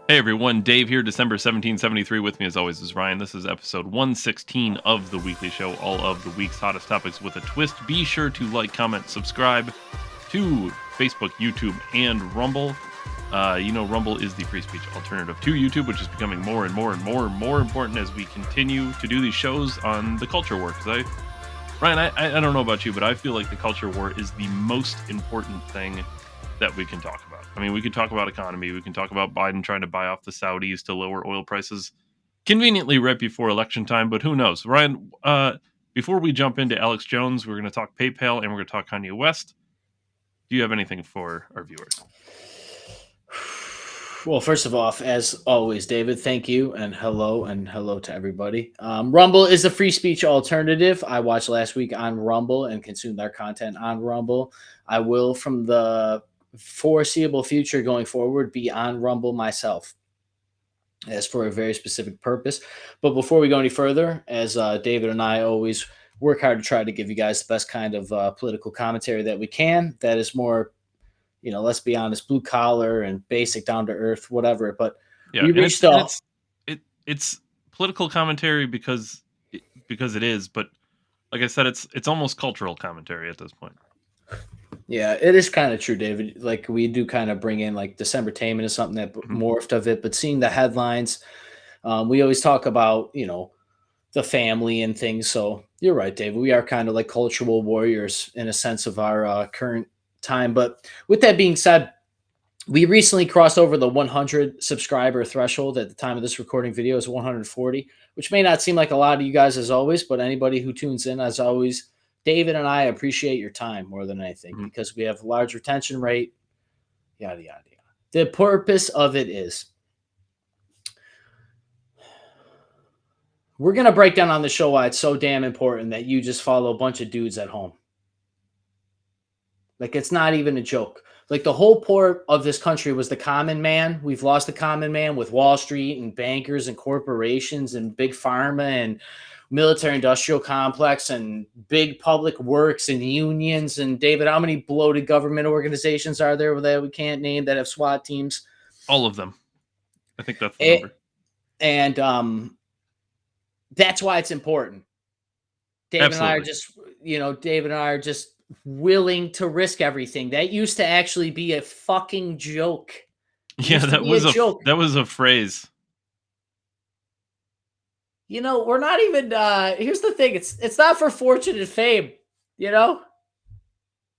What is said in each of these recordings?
Hey everyone, Dave here, December 1773. With me as always is Ryan. This is episode 116 of the weekly show, all of the week's hottest topics with a twist. Be sure to like, comment, subscribe to Facebook, YouTube, and Rumble. Rumble is the free speech alternative to YouTube, which is becoming more and more important as we continue to do these shows on the culture war. Ryan, I don't know about you, but I feel like the culture war is the most important thing that we can talk about. I mean, we could talk about economy. We can talk about Biden trying to buy off the Saudis to lower oil prices conveniently right before election time, but who knows? Ryan, before we jump into Alex Jones, we're going to talk PayPal and we're going to talk Kanye West. Do you have anything for our viewers? Well, first of all, as always, David, thank you and hello to everybody. Rumble is a free speech alternative. I watched last week on Rumble and consumed their content on Rumble. I will, from the foreseeable future going forward, be on Rumble myself as for a very specific purpose. But before we go any further, as David and I always work hard to try to give you guys the best kind of political commentary that we can, that is more, let's be honest, blue collar and basic, down to earth, whatever. But Yeah, we and reached a it's political commentary because it is, but like I said, it's almost cultural commentary at this point. Yeah, it is kind of true, David. Like we do kind of bring in like December Tainment is something that Mhm. morphed of it, but seeing the headlines, we always talk about the family and things. So you're right, David. We are kind of like cultural warriors in a sense of our current time. But with that being said, we recently crossed over the 100 subscriber threshold. At the time of this recording video is 140, which may not seem like a lot to you guys as always, but anybody who tunes in, as always, David and I appreciate your time more than anything Mhm. because we have a large retention rate, yada, yada, yada. The purpose of it is we're going to break down on the show why it's so damn important that you just follow a bunch of dudes at home. Like, it's not even a joke. Like, the whole point of this country was the common man. We've lost the common man with Wall Street and bankers and corporations and big pharma and military industrial complex and big public works and unions. And David, how many bloated government organizations are there that we can't name that have SWAT teams? All of them. I think that's the It, number. and That's why it's important. Absolutely. David and I are just willing to risk everything. That used to actually be a fucking joke. It Yeah, used to be a joke. that was a phrase. We're not even here's the thing, it's not for fortune and fame, you know?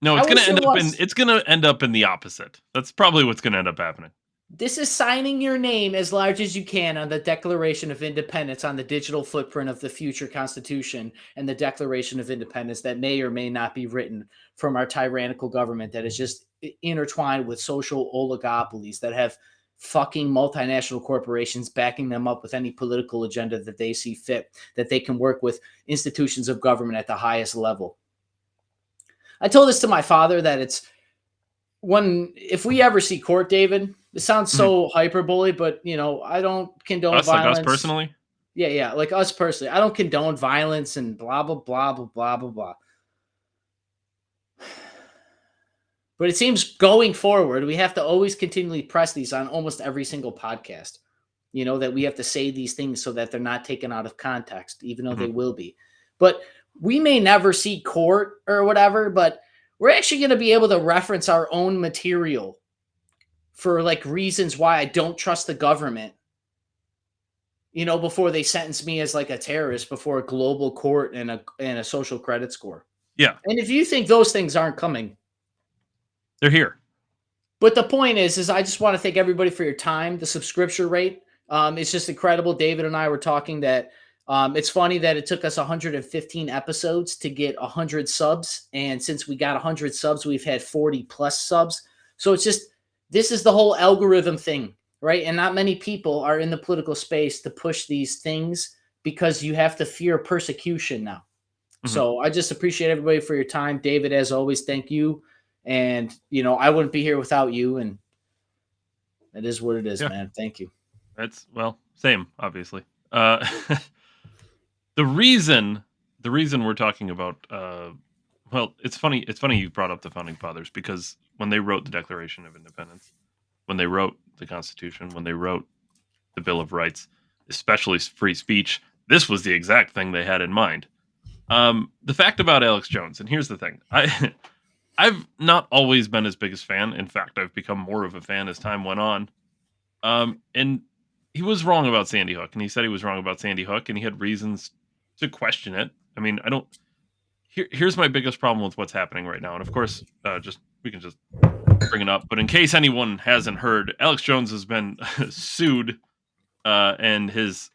No, I wish it was. it's gonna end up in the opposite. That's probably what's gonna end up happening. This is signing your name as large as you can on the Declaration of Independence on the digital footprint of the future Constitution and the Declaration of Independence that may or may not be written from our tyrannical government that is just intertwined with social oligopolies that have fucking multinational corporations backing them up with any political agenda that they see fit, that they can work with institutions of government at the highest level. I told this to my father that it's if we ever see court, David, it sounds Mhm. so hyperbole, but I don't condone Us, like us violence. personally. Yeah, like us personally, I don't condone violence and blah blah blah blah blah blah blah. But it seems going forward, we have to always continually press these on almost every single podcast. That we have to say these things so that they're not taken out of context, even though Mhm. they will be. But we may never see court or whatever, but we're actually going to be able to reference our own material for like reasons why I don't trust the government, before they sentence me as like a terrorist before a global court and a social credit score. Yeah, And if you think those things aren't coming, they're here. but the point is I just want to thank everybody for your time. The subscription rate, it's just incredible. David and I were talking that it's funny that it took us 115 episodes to get 100 subs, and since we got 100 subs, we've had 40 plus subs. So it's just this is the whole algorithm thing, right? And not many people are in the political space to push these things because you have to fear persecution now. Mhm. So I just appreciate everybody for your time. David, as always, thank you. And, I wouldn't be here without you. And it is what it is, Yeah, man. Thank you. that's well, same, obviously. Uh, the reason the reason we're talking about well, it's funny you brought up the founding fathers because when they wrote the Declaration of Independence, when they wrote the Constitution, when they wrote the Bill of Rights, especially free speech. This was the exact thing they had in mind. The fact about Alex Jones, and here's the thing: I've not always been his biggest fan. In fact, I've become more of a fan as time went on. And he was wrong about Sandy Hook, and he said he was wrong about Sandy Hook, and he had reasons to question it. I mean, I don't. Here's my biggest problem with what's happening right now, and of course, we can just bring it up. But in case anyone hasn't heard, Alex Jones has been sued, and his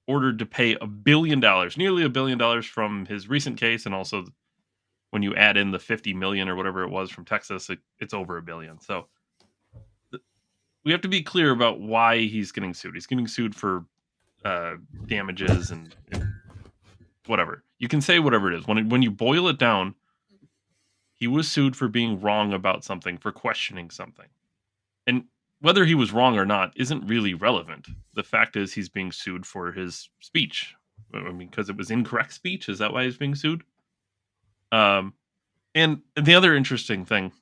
ordered to pay $1 billion, nearly $1 billion from his recent case, and also when you add in the 50 million or whatever it was from Texas, it's over $1 billion. So we have to be clear about why he's getting sued. He's getting sued for damages and whatever. You can say whatever it is. When you boil it down, he was sued for being wrong about something, for questioning something. And whether he was wrong or not isn't really relevant. The fact is he's being sued for his speech. I mean, because it was incorrect speech. Is that why he's being sued? And the other interesting thing,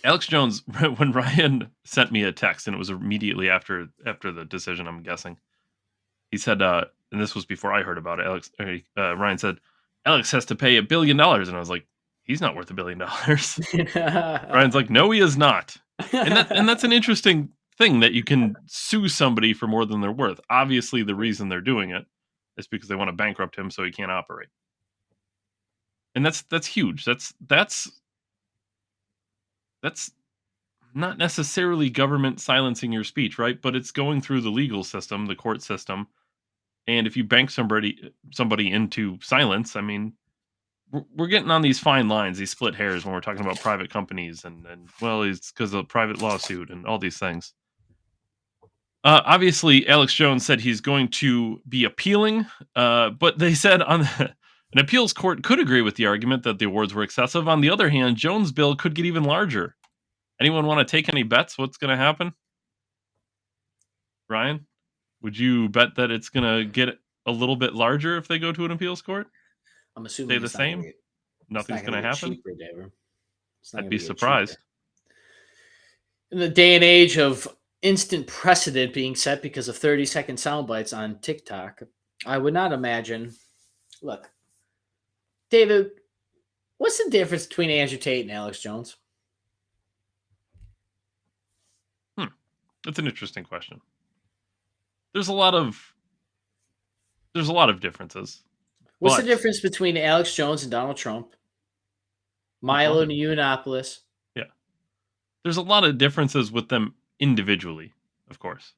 Alex Jones, when Ryan sent me a text, and it was immediately after the decision, I'm guessing, he said, and this was before I heard about it. Ryan said, Alex has to pay $1 billion, and I was like, he's not worth $1 billion. Ryan's like, no, he is not, and that's an interesting thing, that you can sue somebody for more than they're worth. Obviously, the reason they're doing it is because they want to bankrupt him so he can't operate, and that's huge. That's not necessarily government silencing your speech, right? But it's going through the legal system, the court system. And if you bank somebody into silence, I mean, we're getting on these fine lines, these split hairs when we're talking about private companies, and well, it's because of a private lawsuit and all these things. Obviously, Alex Jones said he's going to be appealing, but they said an appeals court could agree with the argument that the awards were excessive. On the other hand, Jones' bill could get even larger. Anyone want to take any bets? What's going to happen? Ryan, would you bet that it's going to get a little bit larger if they go to an appeals court? I'm assuming Stay the same? Nothing's going to happen? Cheaper, David. I'd be surprised. In the day and age of instant precedent being set because of 30-second sound bites on TikTok, I would not imagine. Look, David, what's the difference between Andrew Tate and Alex Jones? That's an interesting question. There's a lot of differences. What's the difference between Alex Jones and Donald Trump? Milo Yiannopoulos. Yeah. There's a lot of differences with them individually, of course.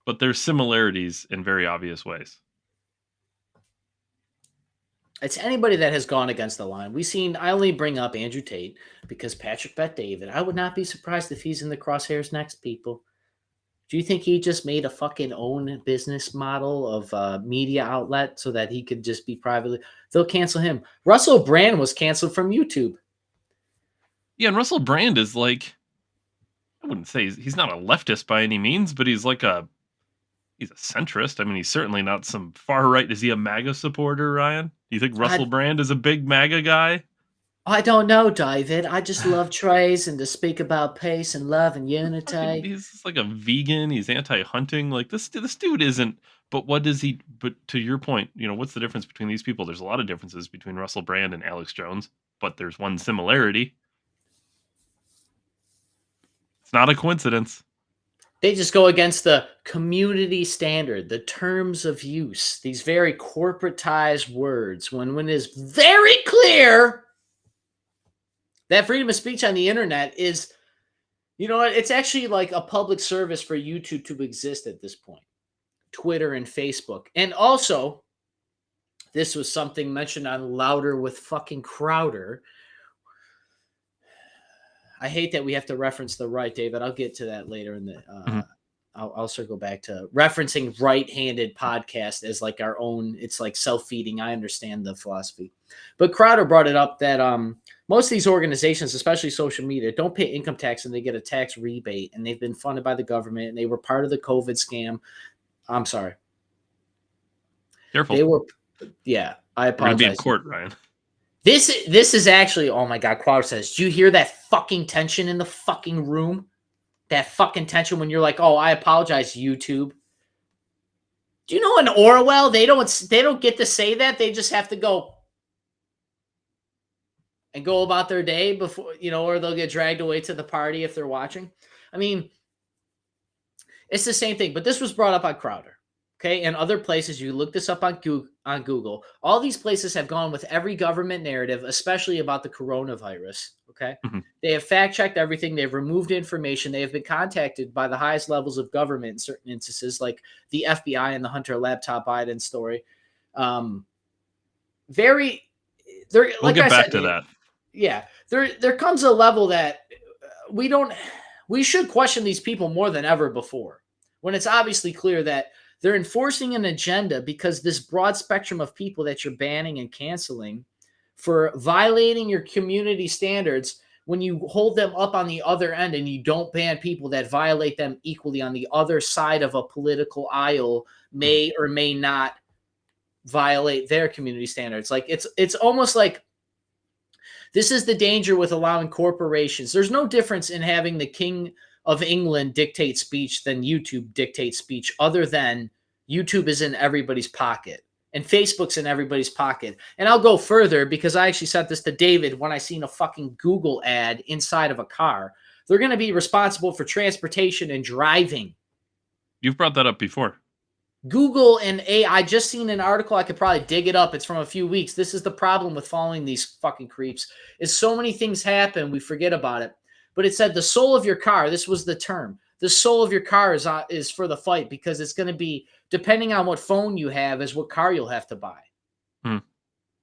But there's similarities in very obvious ways. It's anybody that has gone against the line. I only bring up Andrew Tate because Patrick bet David. I would not be surprised if he's in the crosshairs next, people. Do you think he just made a fucking own business model of a media outlet so that he could just be privately? They'll cancel him. Russell Brand was canceled from YouTube. Yeah, and Russell Brand is like, I wouldn't say he's not a leftist by any means, but he's a centrist. I mean, he's certainly not some far right. Is he a MAGA supporter, Ryan? Do you think Russell Brand is a big MAGA guy? I don't know, David. I just love trays and to speak about peace and love and unity. He's like a vegan. He's anti-hunting. Like this dude isn't. But what does he? But to your point, what's the difference between these people? There's a lot of differences between Russell Brand and Alex Jones, but there's one similarity. It's not a coincidence. They just go against the community standard, the terms of use, these very corporatized words, when it is very clear that freedom of speech on the internet is, it's actually like a public service for YouTube to exist at this point. Twitter and Facebook. And also, this was something mentioned on Louder with fucking Crowder. I hate that we have to reference the right, David. I'll get to that later in the. I'll circle back to referencing right-handed podcast as like our own. It's like self-feeding. I understand the philosophy, but Crowder brought it up that most of these organizations, especially social media, don't pay income tax and they get a tax rebate, and they've been funded by the government and they were part of the COVID scam. I'm sorry. Careful. They were. Yeah, I apologize. We're gonna be in court, Ryan. This is actually, oh my God, Crowder says, do you hear that fucking tension in the fucking room? that fucking tension when you're like, oh, I apologize, YouTube. Do you know in Orwell they don't get to say that. They just have to go and go about their day before, or they'll get dragged away to the party if they're watching. I mean, it's the same thing, but this was brought up on Crowder. Okay, and other places, you look this up on Google. All these places have gone with every government narrative, especially about the coronavirus. Okay, Mhm. they have fact checked everything. They've removed information. They have been contacted by the highest levels of government in certain instances, like the FBI and the Hunter laptop Biden story. Um, very, there, We'll like get I back said, to that. yeah, there comes a level that we don't we should question these people more than ever before, when it's obviously clear that they're enforcing an agenda, because this broad spectrum of people that you're banning and canceling for violating your community standards, when you hold them up on the other end and you don't ban people that violate them equally on the other side of a political aisle, Mhm. may or may not violate their community standards. Like it's almost like this is the danger with allowing corporations. There's no difference in having the King of England dictate speech than YouTube dictate speech, other than YouTube is in everybody's pocket and Facebook's in everybody's pocket. And I'll go further, because I actually sent this to David when I seen a fucking Google ad inside of a car. They're going to be responsible for transportation and driving. You've brought that up before. Google and AI. I just seen an article. I could probably dig it up. It's from a few weeks. This is the problem with following these fucking creeps. Is so many things happen, we forget about it. But it said the soul of your car. This was the term. The soul of your car is for the fight, because it's going to be, depending on what phone you have, is what car you'll have to buy. Hmm.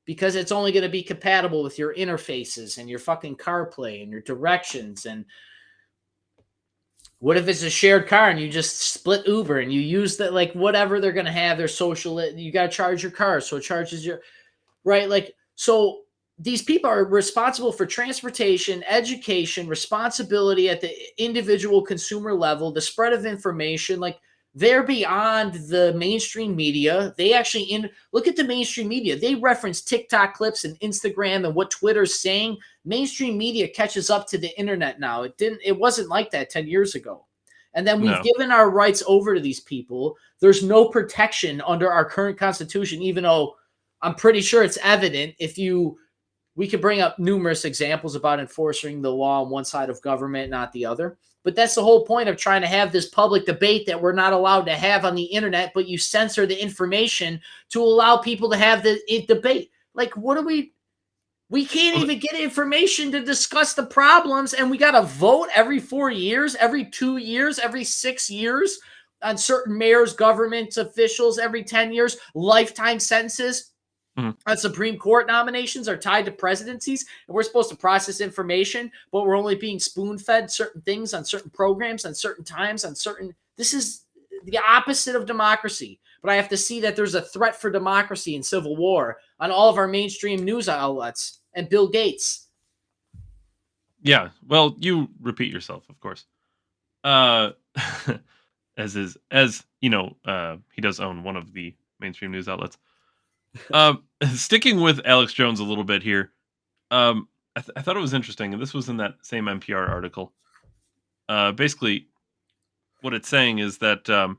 Because it's only going to be compatible with your interfaces and your fucking CarPlay and your directions. And what if it's a shared car and you just split Uber and you use that, like, whatever they're going to have, their social, you got to charge your car. So it charges your, right? Like, so these people are responsible for transportation, education, responsibility at the individual consumer level, the spread of information. Like, they're beyond the mainstream media. They actually look at the mainstream media. They reference TikTok clips and Instagram and what Twitter's saying. Mainstream media catches up to the internet now. It wasn't like that 10 years ago. And then we've No. given our rights over to these people. There's no protection under our current constitution, even though I'm pretty sure it's evident. We could bring up numerous examples about enforcing the law on one side of government, not the other. But that's the whole point of trying to have this public debate that we're not allowed to have on the internet, but you censor the information to allow people to have the debate. Like, what do we can't Well, even get information to discuss the problems, and we got to vote every 4 years, every 2 years, every 6 years on certain mayors, government officials, every 10 years, lifetime sentences mhm. on Supreme Court nominations are tied to presidencies, and we're supposed to process information, but we're only being spoon-fed certain things on certain programs, on certain times, on certain. This is the opposite of democracy. But I have to see that there's a threat for democracy and civil war on all of our mainstream news outlets and Bill Gates. Yeah. Well, you repeat yourself, of course. Uh, he does own one of the mainstream news outlets. Sticking with Alex Jones a little bit here. I thought it was interesting, and this was in that same NPR article. Basically, what it's saying is that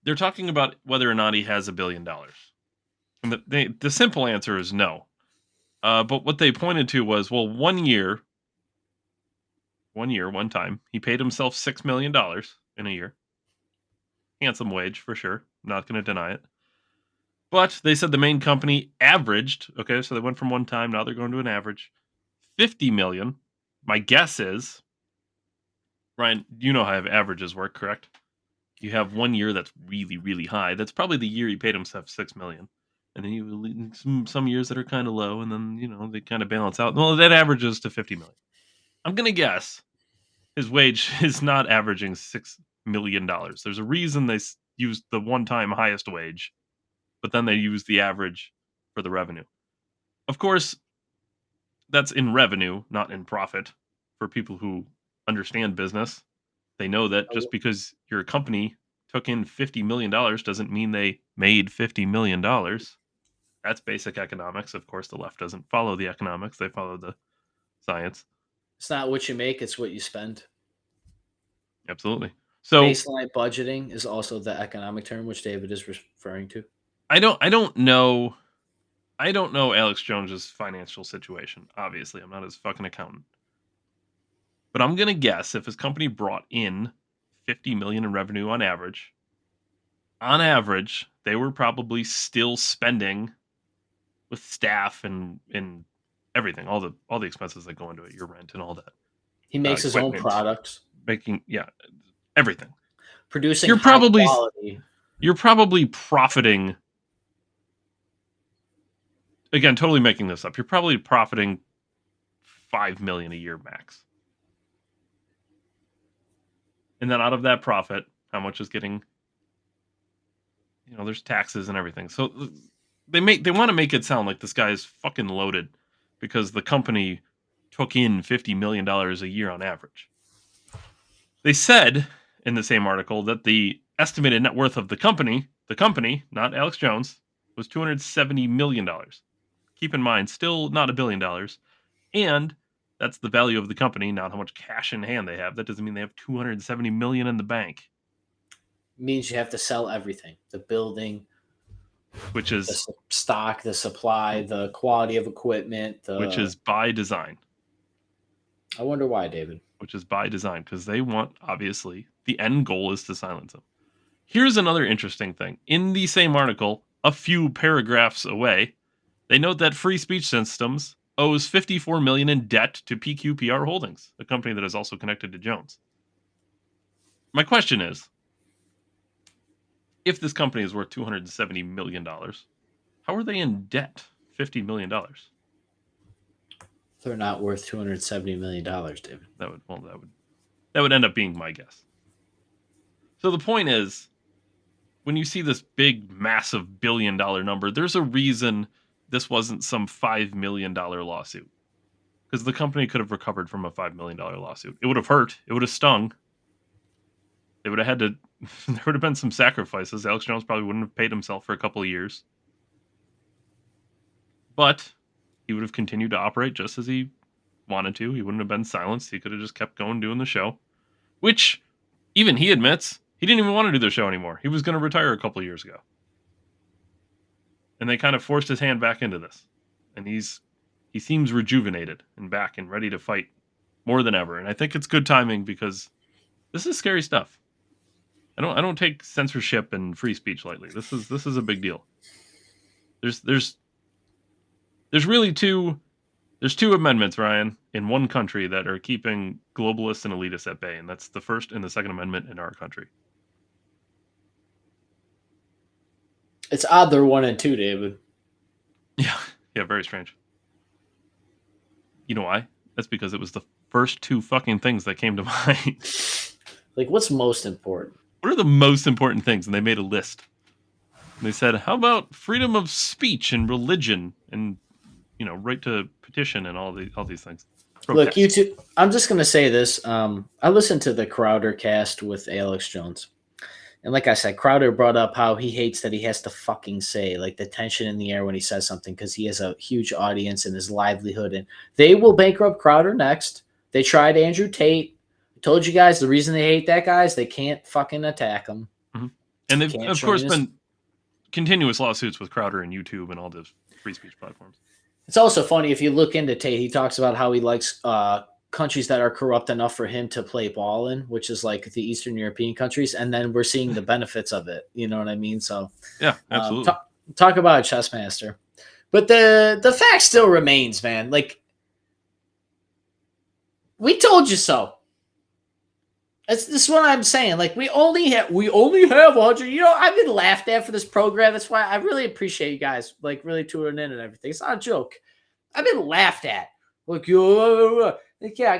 they're talking about whether or not he has $1 billion, and the simple answer is no. But what they pointed to was, well, one time, he paid himself $6 million in a year. Handsome wage for sure. Not going to deny it. But they said the main company averaged. Okay, so they went from one time. Now they're going to an average 50 million. My guess is, Ryan, you know how averages work, correct? You have one year that's really, really high. That's probably the year he paid himself 6 million, and then you some years that are kind of low, and then they kind of balance out. Well, that averages to 50 million. I'm gonna guess his wage is not averaging $6 million. There's a reason they used the one-time highest wage, but then they use the average for the revenue. Of course, that's in revenue, not in profit. For people who understand business, they know that just because your company took in $50 million doesn't mean they made $50 million. That's basic economics. Of course, the left doesn't follow the economics; they follow the science. It's not what you make, it's what you spend. Absolutely. So Baseline budgeting is also the economic term which David is referring to. I don't know Alex Jones's financial situation. Obviously, I'm not his fucking accountant. But I'm gonna guess if his company brought in 50 million in revenue on average, they were probably still spending with staff and everything, all the expenses that go into it, your rent and all that, He makes his own equipment, products, making everything. producing You're high probably quality. you're probably profiting. Again, totally making this up. You're probably profiting 5 million a year max. And then out of that profit, how much is getting, there's taxes and everything. So they want to make it sound like this guy is fucking loaded because the company took in $50 million a year on average. They said in the same article that the estimated net worth of the company, not Alex Jones, was $270 million. Keep in mind, still not $1 billion. And that's the value of the company, not how much cash in hand they have. That doesn't mean they have 270 million in the bank, Means you have to sell everything: the building, which the is stock, the supply, the quality of equipment. by design. I wonder why, David. Which is by design because they want, obviously, the end goal is to silence them. Here's another interesting thing. In the same article, a few paragraphs away, they note that Free Speech Systems owes 54 million in debt to PQPR Holdings, a company that is also connected to Jones. My question is, if this company is worth $270 million, how are they in debt $50 million? They're not worth $270 million, David. That would end up being my guess. So the point is, when you see this big, massive billion-dollar number, there's a reason this wasn't some $5 million lawsuit. Because the company could have recovered from a $5 million lawsuit. It would have hurt. It would have stung. They would have had to. There would have been some sacrifices. Alex Jones probably wouldn't have paid himself for a couple of years. But he would have continued to operate just as he wanted to. He wouldn't have been silenced. He could have just kept going doing the show. Which, even he admits, he didn't even want to do the show anymore. He was going to retire a couple of years ago. And they kind of forced his hand back into this. And he seems rejuvenated and back and ready to fight more than ever. And I think it's good timing because this is scary stuff. I don't take censorship and free speech lightly. This is a big deal. There's really two amendments, Ryan, in one country that are keeping globalists and elitists at bay, and that's the First and the Second Amendment in our country. It's odd they're 1 and 2, David. Yeah, very strange. You know why? That's because it was the first two fucking things that came to mind. Like, what's most important? What are the most important things? And they made a list. And they said, how about freedom of speech and religion and, right to petition and all these things. Look, YouTube. I'm just gonna say this. I listened to the Crowder cast with Alex Jones, and like I said, Crowder brought up how he hates that he has to fucking say, like, the tension in the air when he says something because he has a huge audience and his livelihood, and they will bankrupt Crowder next. They tried Andrew Tate. I told you guys the reason they hate that guy is they can't fucking attack him. Mm-hmm. And they've of course been continuous lawsuits with Crowder and YouTube and all those free speech platforms. It's also funny if you look into Tate, he talks about how he likes countries that are corrupt enough for him to play ball in, which is like the Eastern European countries. And then we're seeing the benefits of it. You know what I mean? So yeah, absolutely. Talk about a chess master. But the fact still remains, man. Like, we told you so. This is what I'm saying. Like, we only have 100. I've been laughed at for this program. That's why I really appreciate you guys, like, really tuning in and everything. It's not a joke. I've been laughed at. Like, I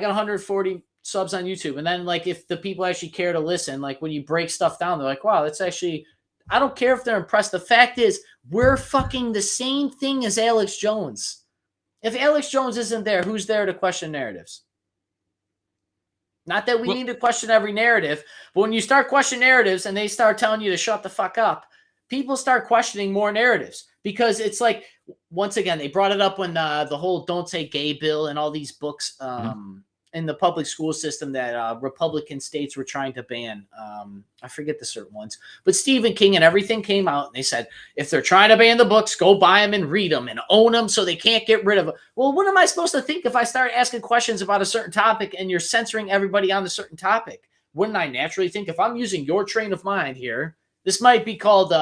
got 140 subs on YouTube, and then, like, if the people actually care to listen, like, when you break stuff down, they're like, wow, that's actually. I don't care if they're impressed. The fact is, we're fucking the same thing as Alex Jones. If Alex Jones isn't there, who's there to question narratives? Not that we need to question every narrative, but when you start questioning narratives and they start telling you to shut the fuck up, people start questioning more narratives because it's like, once again, they brought it up when the whole "Don't Say Gay" bill and all these books in the public school system that Republican states were trying to ban. I forget the certain ones, but Stephen King and everything came out and they said, if they're trying to ban the books, go buy them and read them and own them so they can't get rid of them. Well, what am I supposed to think if I start asking questions about a certain topic and you're censoring everybody on the certain topic? Wouldn't I naturally think, if I'm using your train of mind here, this might be called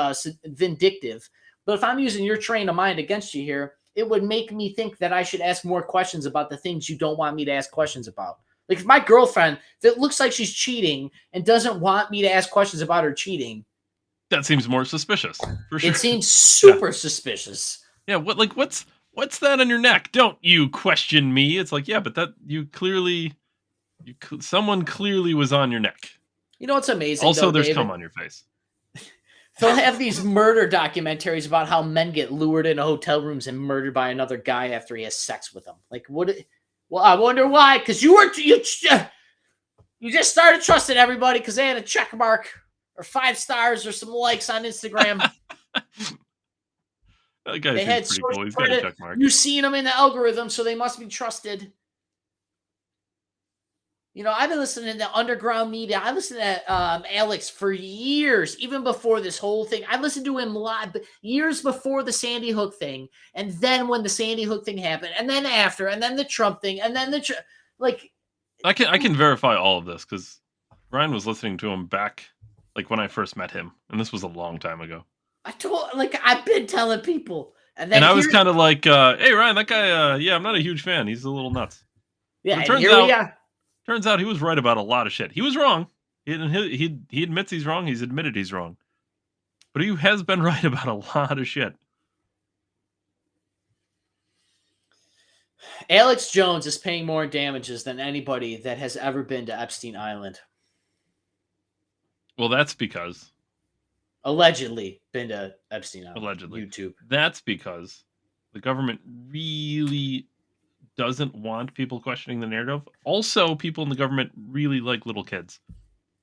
vindictive, but if I'm using your train of mind against you here, it would make me think that I should ask more questions about the things you don't want me to ask questions about. Like if my girlfriend, if it looks like she's cheating and doesn't want me to ask questions about her cheating, that seems more suspicious for sure. it seems super suspicious. Yeah, what's that on your neck? Don't you question me? It's like, yeah, but that someone clearly was on your neck. You know what's amazing? Also, though, there's David? cum on your face. They'll have these murder documentaries about how men get lured into hotel rooms and murdered by another guy after he has sex with them. Like, what? Well, I wonder why. Because you just started trusting everybody because they had a check mark or 5 stars or some likes on Instagram. That guy They had seems pretty cool. He's got a credit. check mark. You've seen them in the algorithm, so they must be trusted. You know, I've been listening to underground media. I listened to Alex for years, even before this whole thing. I listened to him live years before the Sandy Hook thing, and then when the Sandy Hook thing happened, and then after, and then the Trump thing, and then like. I can verify all of this because Ryan was listening to him back like when I first met him, and this was a long time ago. I've been telling people, and I was kind of like, "Hey, Ryan, that guy. Yeah, I'm not a huge fan. He's a little nuts." Yeah, but it turns out he was right about a lot of shit. He was wrong. He admits he's wrong. He's admitted he's wrong, but he has been right about a lot of shit. Alex Jones is paying more damages than anybody that has ever been to Epstein Island. Well, that's because allegedly been to Epstein Island. Allegedly. YouTube. That's because the government really doesn't want people questioning the narrative. Also, people in the government really like little kids.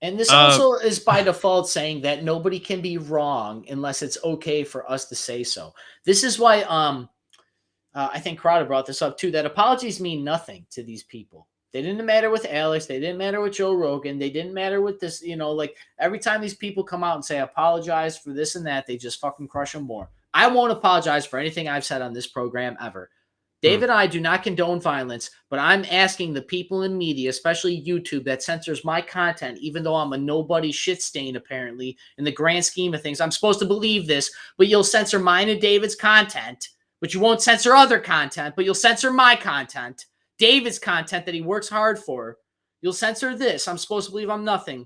And this also is by default saying that nobody can be wrong unless it's okay for us to say so. This is why I think Crowder brought this up too, that apologies mean nothing to these people. They didn't matter with Alex. They didn't matter with Joe Rogan. They didn't matter with this, like every time these people come out and say, apologize for this and that, they just fucking crush them more. I won't apologize for anything I've said on this program ever. David and I do not condone violence, but I'm asking the people in media, especially YouTube, that censors my content, even though I'm a nobody shit stain, apparently, in the grand scheme of things. I'm supposed to believe this, but you'll censor mine and David's content, but you won't censor other content, but you'll censor my content, David's content that he works hard for. You'll censor this. I'm supposed to believe I'm nothing.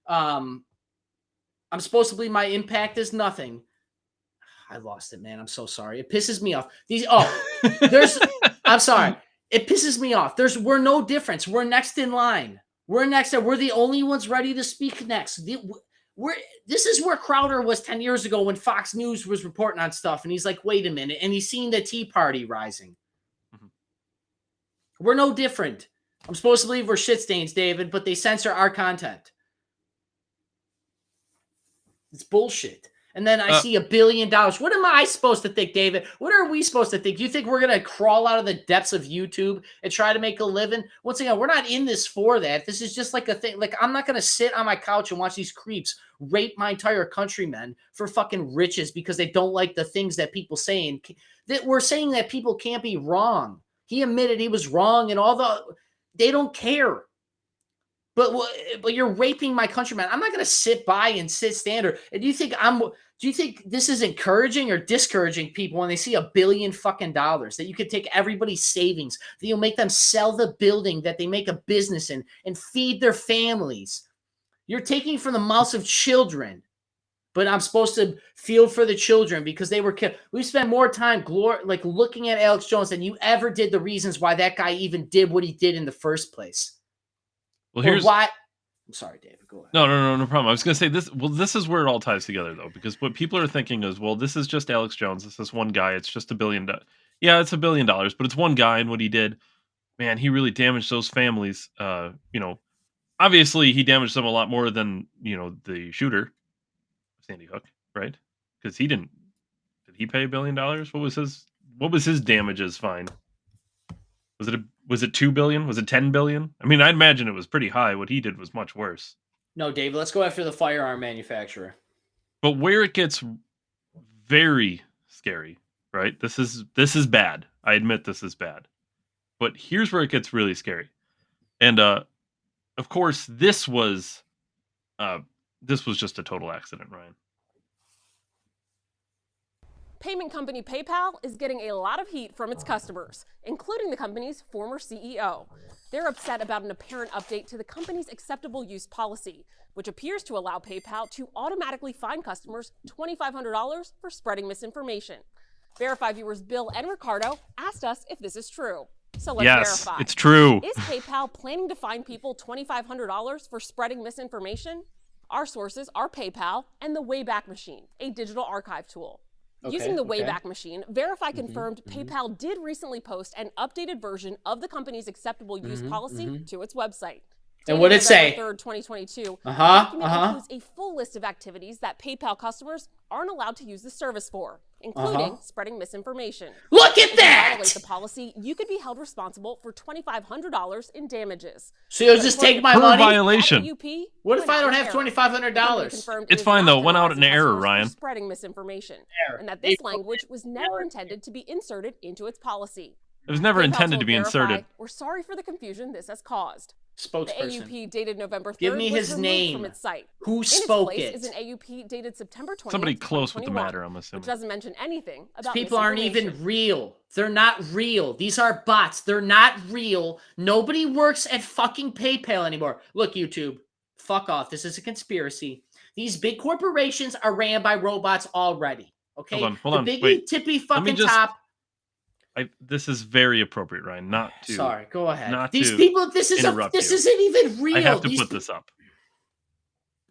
I'm supposed to believe my impact is nothing. I lost it, man. I'm so sorry. It pisses me off. I'm sorry. It pisses me off. We're no difference. We're next in line. We're the only ones ready to speak next. This is where Crowder was 10 years ago when Fox News was reporting on stuff. And he's like, wait a minute. And he's seen the Tea Party rising. Mm-hmm. We're no different. I'm supposed to believe we're shit stains, David, but they censor our content. It's bullshit. And then I see $1 billion. What am I supposed to think, David? What are we supposed to think? You think we're going to crawl out of the depths of YouTube and try to make a living? Once again, we're not in this for that. This is just like a thing. Like, I'm not going to sit on my couch and watch these creeps rape my entire countrymen for fucking riches because they don't like the things that people saying. That we're saying that people can't be wrong. He admitted he was wrong and they don't care. But you're raping my countrymen. I'm not going to sit by and stand. And do you think this is encouraging or discouraging people when they see $1 billion fucking dollars that you could take everybody's savings, that you'll make them sell the building that they make a business in and feed their families? You're taking from the mouths of children, but I'm supposed to feel for the children because they were killed. We spent more time looking at Alex Jones than you ever did the reasons why that guy even did what he did in the first place. Well, I'm sorry, David. Go ahead. No problem. I was going to say this. Well, this is where it all ties together, though, because what people are thinking is, well, this is just Alex Jones. This is one guy. It's just $1 billion. Yeah, it's $1 billion, but it's one guy, and what he did, man, he really damaged those families. Obviously, he damaged them a lot more than the shooter, Sandy Hook, right? Because he didn't. Did he pay $1 billion? What was his damages fine? Was it Was it 2 billion? Was it 10 billion? I mean, I'd imagine it was pretty high. What he did was much worse. No, David, let's go after the firearm manufacturer. But where it gets very scary, right? This is bad. I admit this is bad. But here's where it gets really scary. And of course, this was just a total accident, Ryan. Payment company PayPal is getting a lot of heat from its customers, including the company's former CEO. They're upset about an apparent update to the company's acceptable use policy, which appears to allow PayPal to automatically fine customers $2,500 for spreading misinformation. Verify viewers Bill and Ricardo asked us if this is true. So let's verify. It's true. Is PayPal planning to fine people $2,500 for spreading misinformation? Our sources are PayPal and the Wayback Machine, a digital archive tool. Using the Wayback Machine, Verify confirmed PayPal did recently post an updated version of the company's acceptable use policy to its website. And what did it say? 3rd, 2022. The document includes a full list of activities that PayPal customers aren't allowed to use the service for, including spreading misinformation. Look at If that! you violate the policy, you could be held responsible for $2,500 in damages. So you'll just take my Per money? violation. What if I don't have $2,500? It's fine though. It went out in error, Ryan. Spreading misinformation, and that this language was never intended to be inserted into its policy. It was never PayPal intended told to be Verify, inserted. "We're sorry for the confusion this has caused." The Spokesperson. AUP dated November 3rd Give me was his removed name. from its site. Who In its spoke place it? is an AUP dated September 20th, Somebody close with the 2021, matter, I'm assuming. which doesn't mention anything about People aren't even misinformation. real. They're not real. These are bots. They're not real. Nobody works at fucking PayPal anymore. Look, YouTube, fuck off. This is a conspiracy. These big corporations are ran by robots already. Okay? Hold on. The biggie, Wait. tippy Let me fucking just- top. This is very appropriate, Ryan. Not to. Sorry, go ahead. not These to people, this interrupt you. isn't even real. I have to These put this up.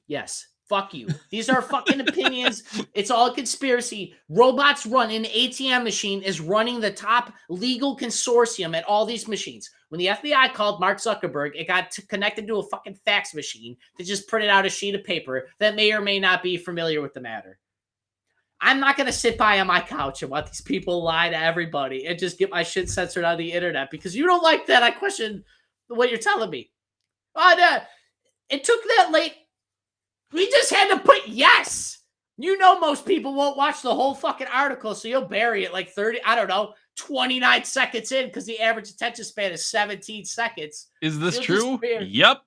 Yes. Fuck you. These are fucking opinions. It's all a conspiracy. Robots run an ATM machine is running the top legal consortium at all these machines. When the FBI called Mark Zuckerberg, it got connected to a fucking fax machine that just printed out a sheet of paper that may or may not be familiar with the matter. I'm not going to sit by on my couch and let these people lie to everybody and just get my shit censored on the internet because you don't like that. I question what you're telling me. It took that late. We just had to put yes. You know most people won't watch the whole fucking article, so you'll bury it like 29 seconds in because the average attention span is 17 seconds. Is this You'll true? just bury- Yep.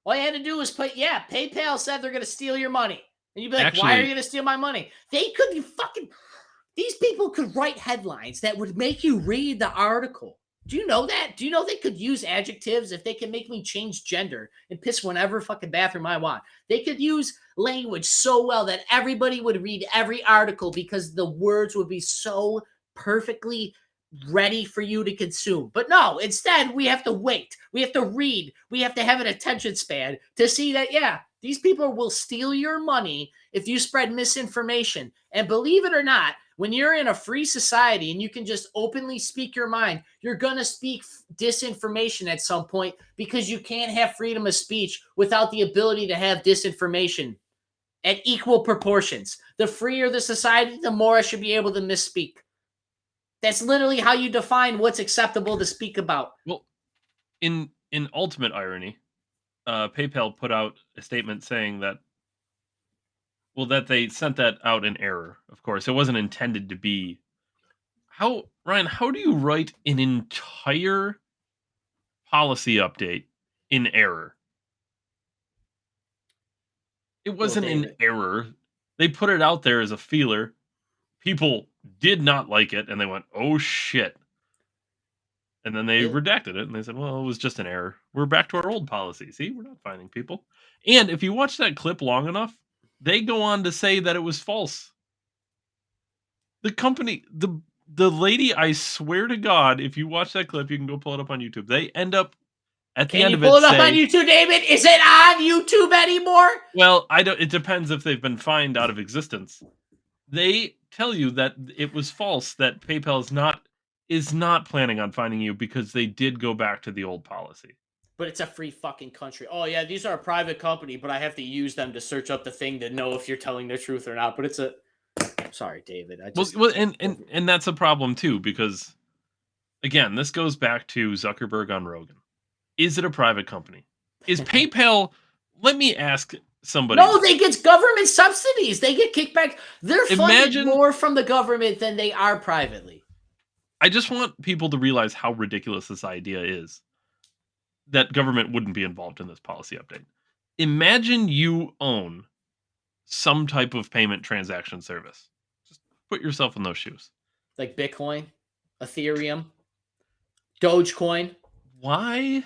All you had to do was put, PayPal said they're going to steal your money. And you'd be like, why Actually- are you going to steal my money? These people could write headlines that would make you read the article. Do you know that? Do you know they could use adjectives if they can make me change gender and piss whenever fucking bathroom I want? They could use language so well that everybody would read every article because the words would be so perfectly ready for you to consume. But no, instead we have to wait. We have to read. We have to have an attention span to see that, these people will steal your money if you spread misinformation. And believe it or not, when you're in a free society and you can just openly speak your mind, you're going to speak disinformation at some point because you can't have freedom of speech without the ability to have disinformation at equal proportions. The freer the society, the more I should be able to misspeak. That's literally how you define what's acceptable to speak about. Well, in ultimate irony, PayPal put out a statement saying that they sent that out in error. Of course, it wasn't intended to be. Ryan, how do you write an entire policy update in error? It wasn't in error. They put it out there as a feeler. People did not like it, and they went, "Oh shit!" And then they redacted it, and they said, "Well, it was just an error. We're back to our old policy. See, we're not finding people." And if you watch that clip long enough, they go on to say that it was false. The company, the lady, I swear to God, if you watch that clip, you can go pull it up on YouTube. They end up at the end of it. Can you pull it up on YouTube, David? Is it on YouTube anymore? Well, I don't. It depends if they've been fined out of existence. They tell you that it was false. That PayPal is not planning on finding you because they did go back to the old policy. But it's a free fucking country. Oh, yeah, these are a private company, but I have to use them to search up the thing to know if you're telling the truth or not. But it's a... Sorry, David. And that's a problem, too, because, again, this goes back to Zuckerberg on Rogan. Is it a private company? Is PayPal? Let me ask somebody. No, they get government subsidies. They get kickback. They're funded more from the government than they are privately. I just want people to realize how ridiculous this idea is. That government wouldn't be involved in this policy update. Imagine you own some type of payment transaction service. Just put yourself in those shoes. Like Bitcoin, Ethereum, Dogecoin. Why,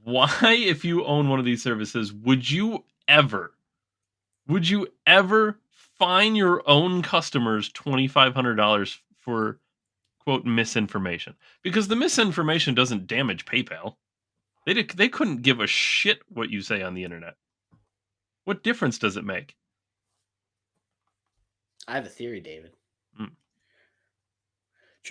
if you own one of these services, would you ever fine your own customers $2,500 for, quote, misinformation? Because the misinformation doesn't damage PayPal. They couldn't give a shit what you say on the internet. What difference does it make? I have a theory, David. Do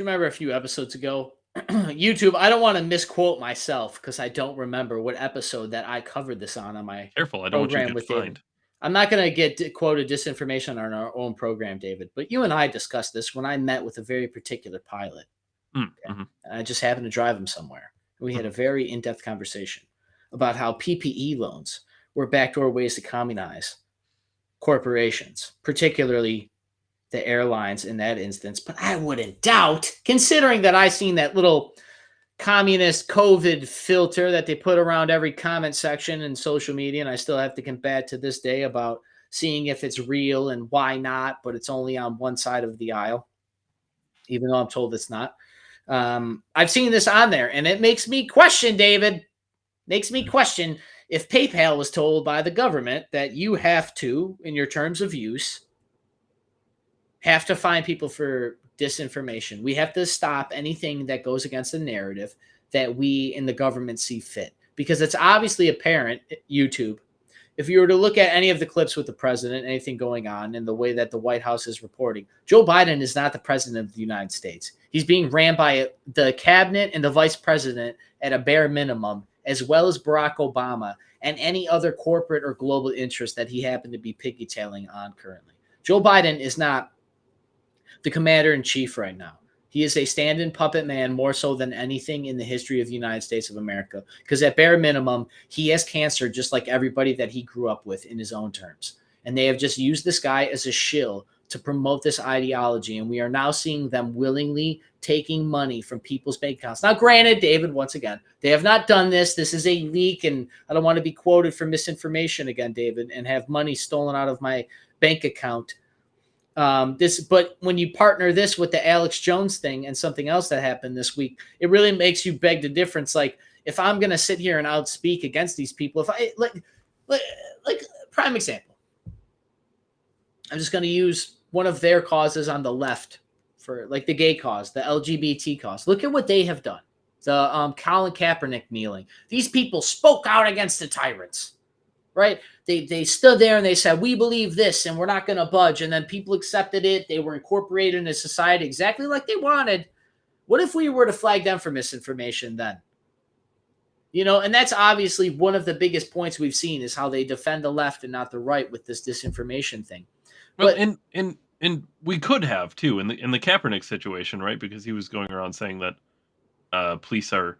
you remember a few episodes ago? YouTube, I don't want to misquote myself because I don't remember what episode that I covered this on my Careful, I don't want you to get fined. I'm not going to get quoted disinformation on our own program, David, but you and I discussed this when I met with a very particular pilot. Mm-hmm. I just happened to drive him somewhere. We had a very in-depth conversation about how PPE loans were backdoor ways to communize corporations, particularly the airlines in that instance. But I wouldn't doubt, considering that I seen that little communist COVID filter that they put around every comment section in social media, and I still have to combat to this day about seeing if it's real and why not, but it's only on one side of the aisle, even though I'm told it's not. I've seen this on there, and it makes me question, David, if PayPal was told by the government that you have to, in your terms of use, have to fine people for disinformation. We have to stop anything that goes against the narrative that we in the government see fit. Because it's obviously apparent, YouTube, if you were to look at any of the clips with the president, anything going on, and the way that the White House is reporting, Joe Biden is not the president of the United States. He's being ran by the cabinet and the vice president at a bare minimum, as well as Barack Obama and any other corporate or global interest that he happened to be piggytailing on currently. Joe Biden is not the commander-in-chief right now. He is a stand-in puppet man more so than anything in the history of the United States of America. Because at bare minimum, he has cancer just like everybody that he grew up with in his own terms. And they have just used this guy as a shill to promote this ideology. And we are now seeing them willingly taking money from people's bank accounts. Now, granted, David, once again, they have not done this. This is a leak, and I don't want to be quoted for misinformation again, David, and have money stolen out of my bank account. But when you partner this with the Alex Jones thing and something else that happened this week, it really makes you beg the difference. Like, if I'm going to sit here and outspeak against these people, if I like prime example, I'm just going to use one of their causes on the left for like the gay cause, the LGBT cause. Look at what they have done. The Colin Kaepernick kneeling. These people spoke out against the tyrants. Right? They stood there and they said, we believe this and we're not going to budge. And then people accepted it. They were incorporated into society exactly like they wanted. What if we were to flag them for misinformation then? You know, and that's obviously one of the biggest points we've seen is how they defend the left and not the right with this disinformation thing. Well, and we could have too in the Kaepernick situation, right? Because he was going around saying that police are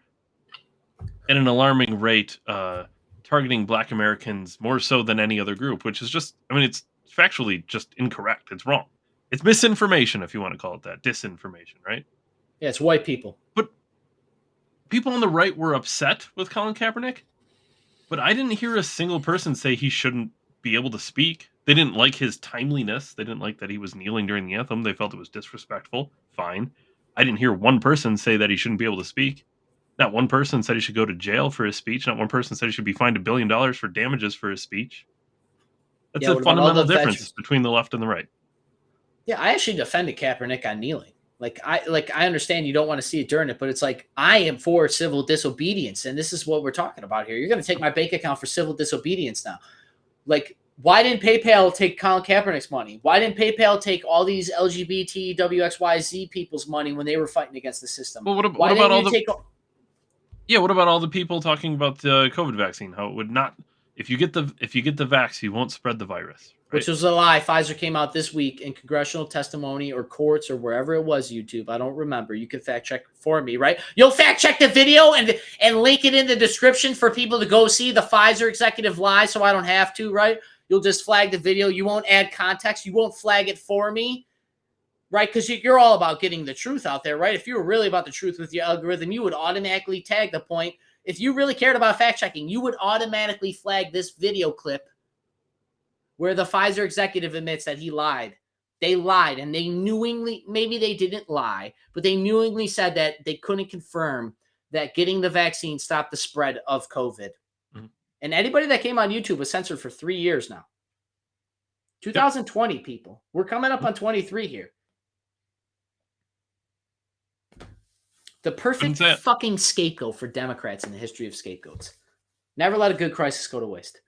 at an alarming rate targeting Black Americans more so than any other group, which is just, I mean, it's factually just incorrect. It's wrong. It's misinformation, if you want to call it that. Disinformation, right? Yeah, it's white people. But people on the right were upset with Colin Kaepernick, but I didn't hear a single person say he shouldn't be able to speak. They didn't like his timeliness. They didn't like that he was kneeling during the anthem. They felt it was disrespectful. Fine. I didn't hear one person say that he shouldn't be able to speak. Not one person said he should go to jail for his speech. Not one person said he should be fined $1 billion for damages for his speech. That's a fundamental difference between the left and the right. Yeah, I actually defended Kaepernick on kneeling. I understand you don't want to see it during it, but it's like I am for civil disobedience, and this is what we're talking about here. You're going to take my bank account for civil disobedience now. Like, why didn't PayPal take Colin Kaepernick's money? Why didn't PayPal take all these LGBT, WXYZ people's money when they were fighting against the system? Well, what about all the... Yeah, what about all the people talking about the COVID vaccine? How it would not, if you get the vax, you won't spread the virus. Right? which was a lie. Pfizer came out this week in congressional testimony or courts or wherever it was, YouTube. I don't remember. You can fact check for me, right? You'll fact check the video and link it in the description for people to go see the Pfizer executive lie so I don't have to, right? You'll just flag the video. You won't add context. You won't flag it for me, right? Because you're all about getting the truth out there, right? If you were really about the truth with your algorithm, you would automatically tag the point. If you really cared about fact checking, you would automatically flag this video clip where the Pfizer executive admits that he lied. They lied, and they knowingly, maybe they didn't lie, but they knowingly said that they couldn't confirm that getting the vaccine stopped the spread of COVID. Mm-hmm. And anybody that came on YouTube was censored for 3 years now. 2020, people. We're coming up on 23 here. The perfect fucking scapegoat for Democrats in the history of scapegoats. Never let a good crisis go to waste.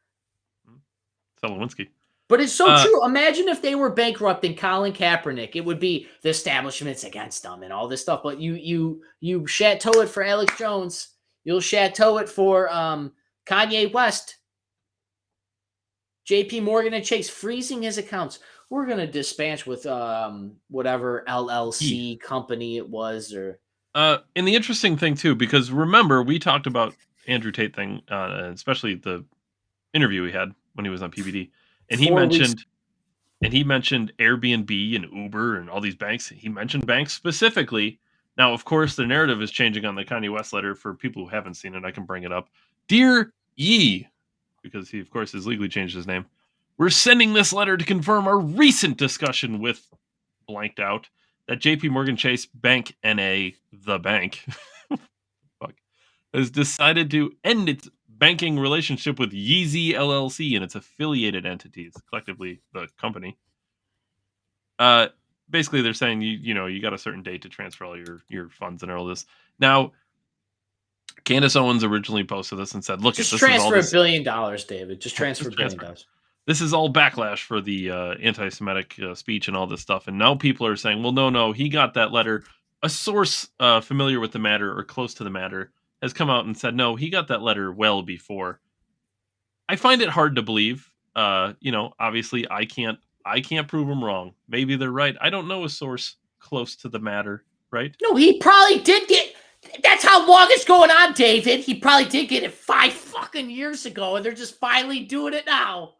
Lewinsky. But it's so true. Imagine if they were bankrupting Colin Kaepernick. It would be the establishment's against them and all this stuff. But you chateau it for Alex Jones. You'll chateau it for Kanye West. JP Morgan and Chase freezing his accounts. We're going to dispense with whatever LLC company it was. And the interesting thing, too, because remember, we talked about Andrew Tate thing, especially the interview we had when he was on PBD. And he mentioned Airbnb and Uber and all these banks. He mentioned banks specifically. Now, of course, the narrative is changing on the Kanye West letter. For people who haven't seen it, I can bring it up. Dear Ye, because he, of course, has legally changed his name. We're sending this letter to confirm our recent discussion with blanked out that JP Morgan Chase Bank NA, the bank, has decided to end its banking relationship with Yeezy LLC and its affiliated entities, collectively the company. Basically, they're saying you got a certain date to transfer all your funds and all this. Now, Candace Owens originally posted this and said, "Look, just transfer $1 billion, David. Just transfer $1 billion. This is all backlash for the anti-Semitic speech and all this stuff." And now people are saying, "Well, no, he got that letter." A source familiar with the matter or close to the matter has come out and said, "No, he got that letter well before." I find it hard to believe. Obviously, I can't prove them wrong. Maybe they're right. I don't know a source close to the matter, right? No, he probably did get. That's how long it's going on, David. He probably did get it 5 fucking years ago, and they're just finally doing it now.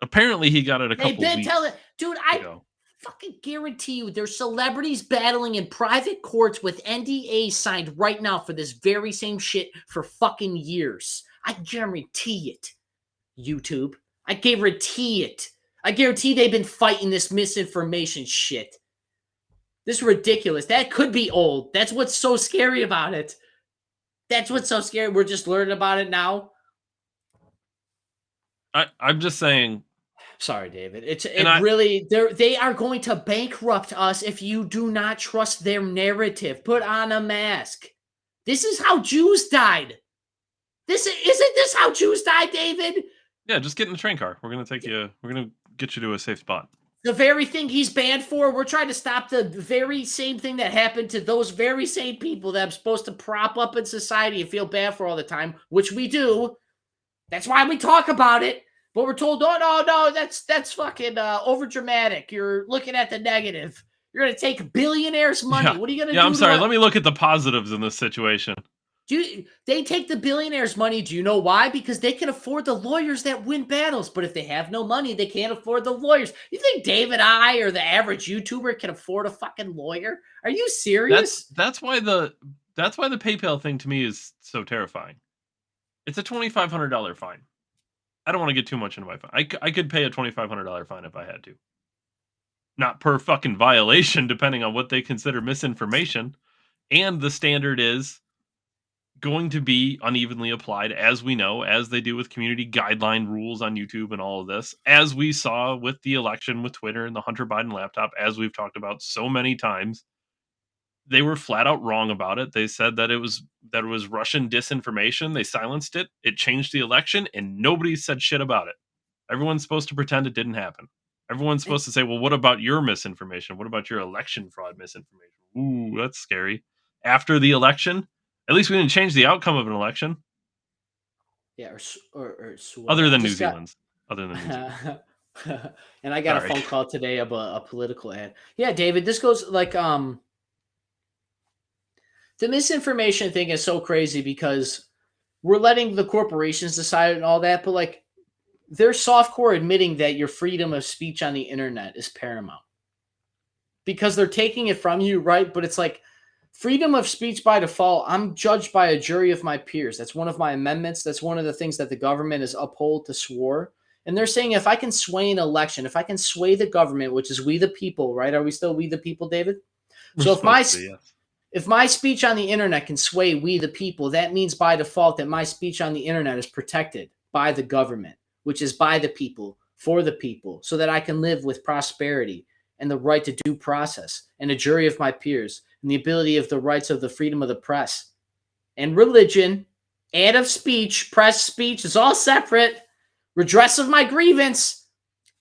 Apparently, he got it a couple weeks. They've been telling, dude. I fucking guarantee you, there's celebrities battling in private courts with NDAs signed right now for this very same shit for fucking years. I guarantee it. YouTube. I guarantee it. I guarantee they've been fighting this misinformation shit. This is ridiculous. That could be old. That's what's so scary about it. That's what's so scary. We're just learning about it now. I'm just saying. Sorry, David. They are going to bankrupt us if you do not trust their narrative. Put on a mask. This is how Jews died. Isn't this how Jews died, David? Yeah, just get in the train car. We're gonna get you to a safe spot. The very thing he's banned for, we're trying to stop the very same thing that happened to those very same people that I'm supposed to prop up in society and feel bad for all the time, which we do. That's why we talk about it. But we're told, oh, no, that's fucking over dramatic. You're looking at the negative. You're going to take billionaires' money. Yeah. What are you going to do? Yeah, I'm sorry. Let me look at the positives in this situation. They take the billionaires' money. Do you know why? Because they can afford the lawyers that win battles. But if they have no money, they can't afford the lawyers. You think David I or the average YouTuber can afford a fucking lawyer? Are you serious? That's why the PayPal thing to me is so terrifying. It's a $2,500 fine. I don't want to get too much into my fine. I could pay a $2,500 fine if I had to. Not per fucking violation, depending on what they consider misinformation. And the standard is going to be unevenly applied, as we know, as they do with community guideline rules on YouTube and all of this, as we saw with the election with Twitter and the Hunter Biden laptop, as we've talked about so many times. They were flat out wrong about it. They said that it was Russian disinformation. They silenced it. It changed the election, and nobody said shit about it. Everyone's supposed to pretend it didn't happen. Everyone's supposed to say, well, what about your misinformation? What about your election fraud misinformation? Ooh, that's scary. After the election, at least we didn't change the outcome of an election. Yeah, or other than New Zealand's. Other than New Zealand. And I got a Sorry. phone call today about a political ad. Yeah, David, this goes like the misinformation thing is so crazy because we're letting the corporations decide and all that, but like they're softcore admitting that your freedom of speech on the internet is paramount because they're taking it from you, right? But it's like freedom of speech by default. I'm judged by a jury of my peers. That's one of my amendments. That's one of the things that the government is uphold to swore. And they're saying if I can sway an election, if I can sway the government, which is we the people, right? Are we still we the people, David? We're So supposed to be, yes. if my speech on the internet can sway we the people, that means by default that my speech on the internet is protected by the government, which is by the people, for the people, so that I can live with prosperity and the right to due process and a jury of my peers and the ability of the rights of the freedom of the press and religion and of speech. Press speech is all separate. Redress of my grievance,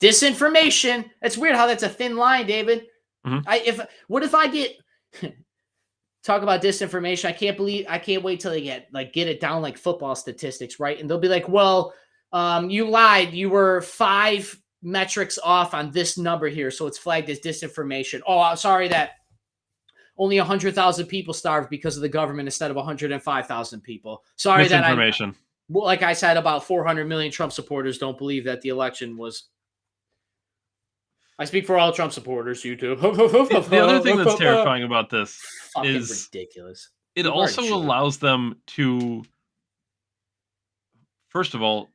disinformation. It's weird how that's a thin line, David. What if I get talk about disinformation? I can't wait till they get it down like football statistics, right? And they'll be like, well, you lied. You were 5 metrics off on this number here, so it's flagged as disinformation. Oh, I'm sorry that only 100,000 people starved because of the government instead of 105,000 people. Sorry that like I said, about 400 million Trump supporters don't believe that the election was. I speak for all Trump supporters, YouTube. The other thing that's terrifying about this is ridiculous. It also allows them to, first of all,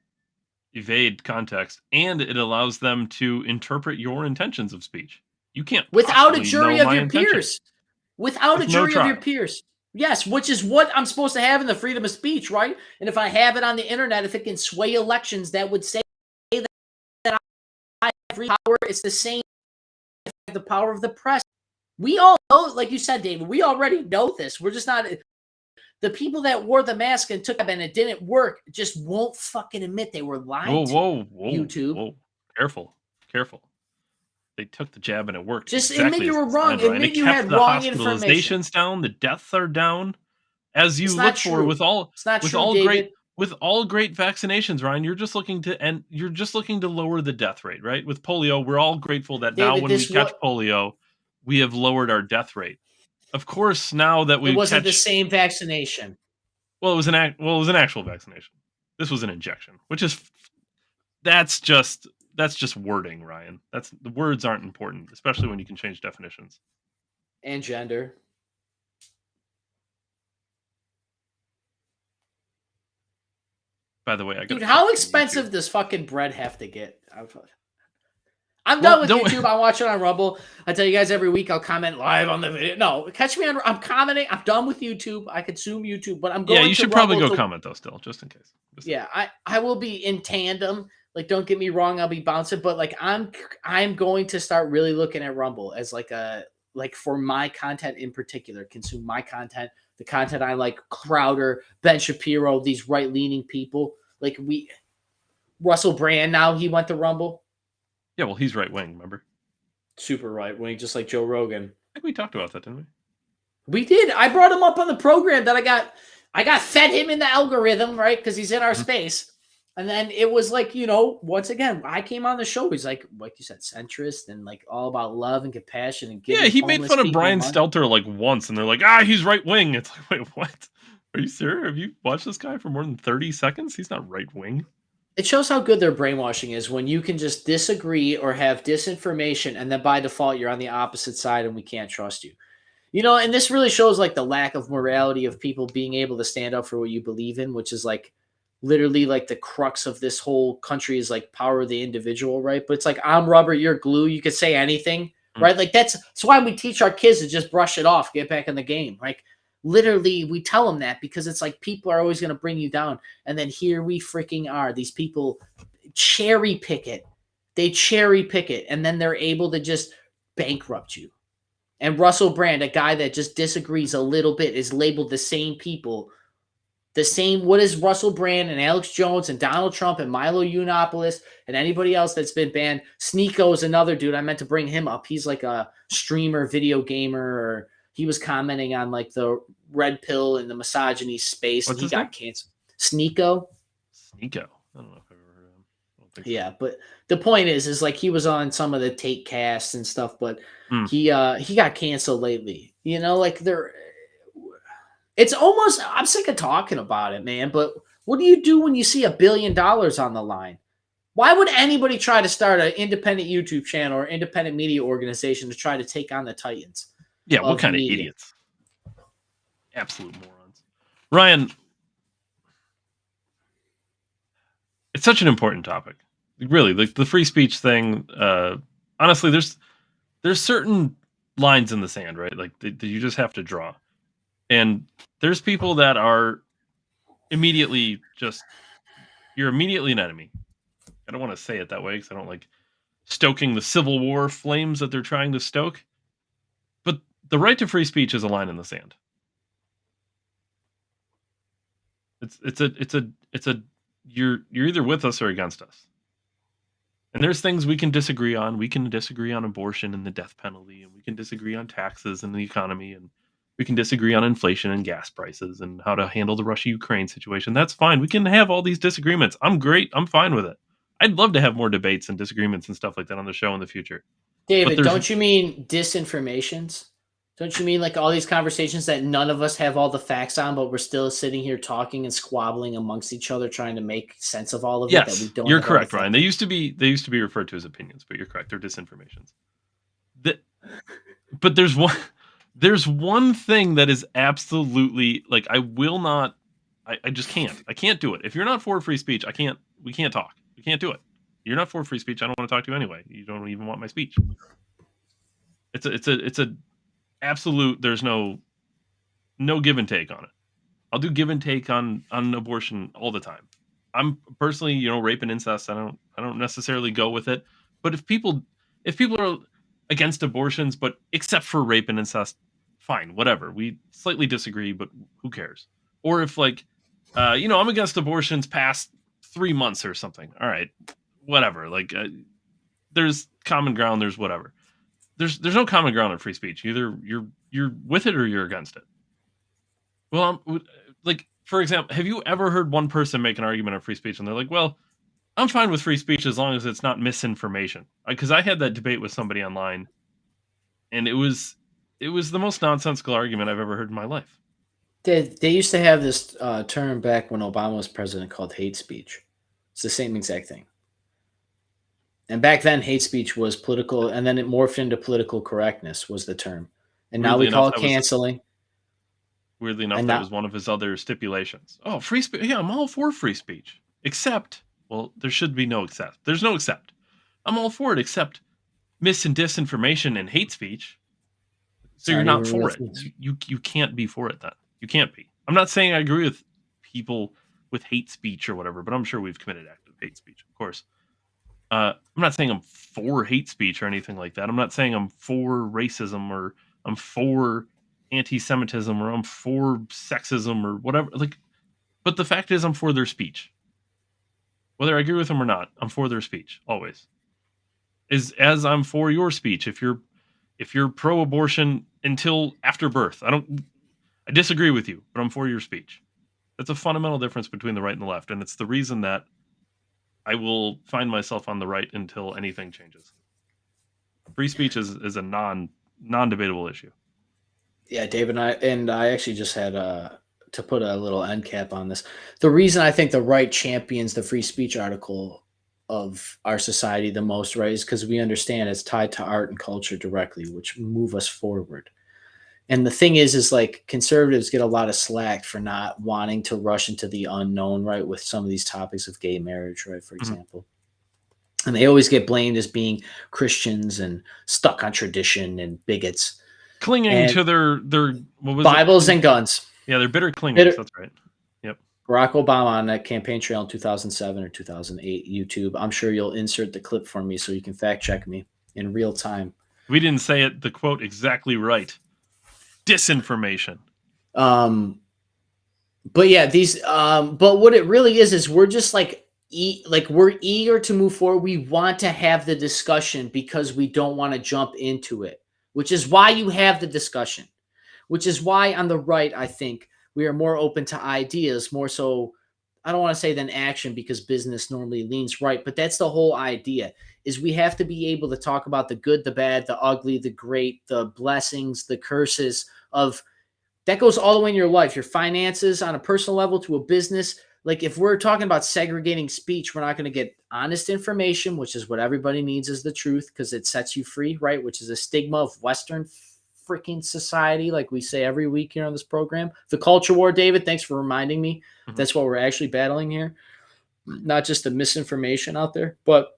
evade context, and it allows them to interpret your intentions of speech. You can't without a jury of your peers. Without a jury of your peers. Yes, which is what I'm supposed to have in the freedom of speech, right? And if I have it on the internet, if it can sway elections, that would say that I have power. It's the same as the power of the press. We all know, like you said, David, we already know this. We're just not. The people that wore the mask and took it and it didn't work just won't fucking admit they were lying to YouTube. Whoa. Careful. They took the jab and it worked. Just admit you were wrong. Admit you had wrong information. Hospitalizations down, the deaths are down. As you look for with all great vaccinations, Ryan, you're just looking to lower the death rate, right? With polio, we're all grateful that David, now when we catch polio, we have lowered our death rate. Of course, now that we wasn't the same vaccination. Well, it was an actual vaccination. This was an injection, which is that's just wording, Ryan. The words aren't important, especially when you can change definitions. And gender. By the way, dude, how expensive does fucking bread have to get? I'm done with YouTube. I watch it on Rumble. I tell you guys every week I'll comment live on the video. No, catch me on. I'm commenting. I'm done with YouTube. I consume YouTube, but I'm going. Yeah, you should probably go comment though, still, just in case. I will be in tandem. Like, don't get me wrong, I'll be bouncing, but like I'm going to start really looking at Rumble as for my content in particular, consume my content, the content I like. Crowder, Ben Shapiro, these right leaning people. Like Russell Brand. Now he went to Rumble. Yeah, well, he's right wing, remember? Super right wing, just like Joe Rogan. I think we talked about that, didn't we? We did. I brought him up on the program that I got fed him in the algorithm, right? Because he's in our space. And then it was like, once again, I came on the show. He's like you said, centrist and like all about love and compassion and giving. Yeah, he made fun of Brian Stelter like once, and they're like, he's right wing. It's like, wait, what? Are you serious? Have you watched this guy for more than 30 seconds? He's not right wing. It shows how good their brainwashing is when you can just disagree or have disinformation, and then by default you're on the opposite side and we can't trust you. And this really shows like the lack of morality of people being able to stand up for what you believe in, which is like literally like the crux of this whole country is like power of the individual, right? But it's like, I'm rubber, you're glue. You could say anything, right? Like that's why we teach our kids to just brush it off, get back in the game. Like literally we tell them that because it's like people are always going to bring you down. And then here we freaking are. These people cherry pick it. They cherry pick it. And then they're able to just bankrupt you. And Russell Brand, a guy that just disagrees a little bit, is labeled the same people. What is Russell Brand and Alex Jones and Donald Trump and Milo Yiannopoulos and anybody else that's been banned? Sneeko is another dude. I meant to bring him up. He's like a streamer, video gamer, or he was commenting on like the red pill and the misogyny space. What's and he got canceled. Sneeko. I don't know if I've ever heard of him. Yeah, but the point is like he was on some of the Take casts and stuff, but Mm. he got canceled lately. You know, like it's almost I'm sick of talking about it, man. But what do you do when you see $1 billion on the line? Why would anybody try to start an independent YouTube channel or independent media organization to try to take on the titans? Yeah, what kind of media? idiots? Absolute morons. Ryan, it's such an important topic. Really, like the free speech thing. Honestly, there's certain lines in the sand, right? Like that you just have to draw. And there's people that are immediately you're immediately an enemy. I don't want to say it that way because I don't like stoking the Civil War flames that they're trying to stoke. But the right to free speech is a line in the sand. It's a you're either with us or against us. And there's things we can disagree on. We can disagree on abortion and the death penalty, and we can disagree on taxes and the economy, and we can disagree on inflation and gas prices and how to handle the Russia-Ukraine situation. That's fine. We can have all these disagreements. I'm great. I'm fine with it. I'd love to have more debates and disagreements and stuff like that on the show in the future. David, don't you mean disinformations? Don't you mean like all these conversations that none of us have all the facts on, but we're still sitting here talking and squabbling amongst each other, trying to make sense of all of it? Yes, That we don't. you're correct, Ryan. They used to be referred to as opinions, but you're correct. They're disinformations. But there's one thing that is absolutely like I will not. I just can't. I can't do it. If you're not for free speech, I can't. We can't talk. We can't do it. You're not for free speech. I don't want to talk to you anyway. You don't even want my speech. It's a absolute. There's no give and take on it. I'll do give and take on abortion all the time. I'm personally, rape and incest. I don't necessarily go with it. But if people are against abortions, but except for rape and incest, fine, whatever. We slightly disagree, but who cares? Or if I'm against abortions past 3 months or something. All right, whatever. There's common ground. There's whatever. There's no common ground in free speech. Either you're with it or you're against it. Well, for example, have you ever heard one person make an argument of free speech and they're like, well, I'm fine with free speech as long as it's not misinformation? Because I had that debate with somebody online, and it was the most nonsensical argument I've ever heard in my life. They used to have this term back when Obama was president called hate speech. It's the same exact thing. And back then, hate speech was political, and then it morphed into political correctness was the term. And now we call it canceling. Weirdly enough, that was one of his other stipulations. Oh, free speech. Yeah, I'm all for free speech. Except, well, there should be no except. There's no except. I'm all for it, except mis and disinformation and hate speech. So you're not for it. You can't be for it then. You can't be. I'm not saying I agree with people with hate speech or whatever, but I'm sure we've committed active hate speech, of course. I'm not saying I'm for hate speech or anything like that. I'm not saying I'm for racism or I'm for anti-Semitism or I'm for sexism or whatever. But the fact is I'm for their speech. Whether I agree with them or not, I'm for their speech, always. As I'm for your speech. If you're pro-abortion until after birth, I disagree with you, but I'm for your speech. That's a fundamental difference between the right and the left, and it's the reason that I will find myself on the right until anything changes. Free speech is a non-debatable issue. Yeah, David, I actually just had to put a little end cap on this. The reason I think the right champions the free speech article of our society the most, right, is because we understand it's tied to art and culture directly, which move us forward. And the thing is like conservatives get a lot of slack for not wanting to rush into the unknown, right, with some of these topics of gay marriage, right, for example. And they always get blamed as being Christians and stuck on tradition and bigots. Clinging to their what was Bibles and guns. Yeah, they're bitter clingers. That's right. Yep. Barack Obama on that campaign trail in 2007 or 2008 YouTube. I'm sure you'll insert the clip for me so you can fact check me in real time. We didn't say it the quote exactly right. Disinformation. But yeah, these but what it really is we're just we're eager to move forward. We want to have the discussion because we don't want to jump into it, which is why you have the discussion, which is why on the right, I think we are more open to ideas, more so I don't want to say than action because business normally leans right, but that's the whole idea is we have to be able to talk about the good, the bad, the ugly, the great, the blessings, the curses of that goes all the way in your life, your finances on a personal level to a business. Like if we're talking about segregating speech, we're not going to get honest information, which is what everybody needs is the truth because it sets you free, right? Which is a stigma of Western freaking society, like we say every week here on this program. The culture war, David, thanks for reminding me. Mhm. That's what we're actually battling here. Not just the misinformation out there, but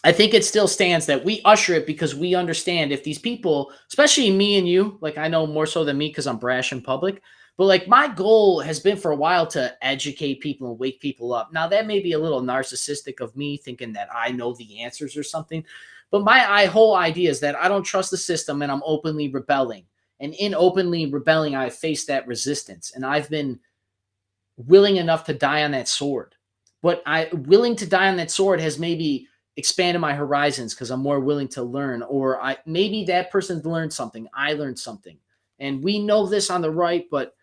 I think it still stands that we usher it because we understand if these people, especially me and you, like I know more so than me because I'm brash in public, but like my goal has been for a while to educate people and wake people up. Now that may be a little narcissistic of me thinking that I know the answers or something, but my whole idea is that I don't trust the system and I'm openly rebelling. And in openly rebelling, I faced that resistance and I've been willing enough to die on that sword. But I willing to die on that sword has maybe expanded my horizons because I'm more willing to learn, or I maybe that person learned something, I learned something. And we know this on the right, but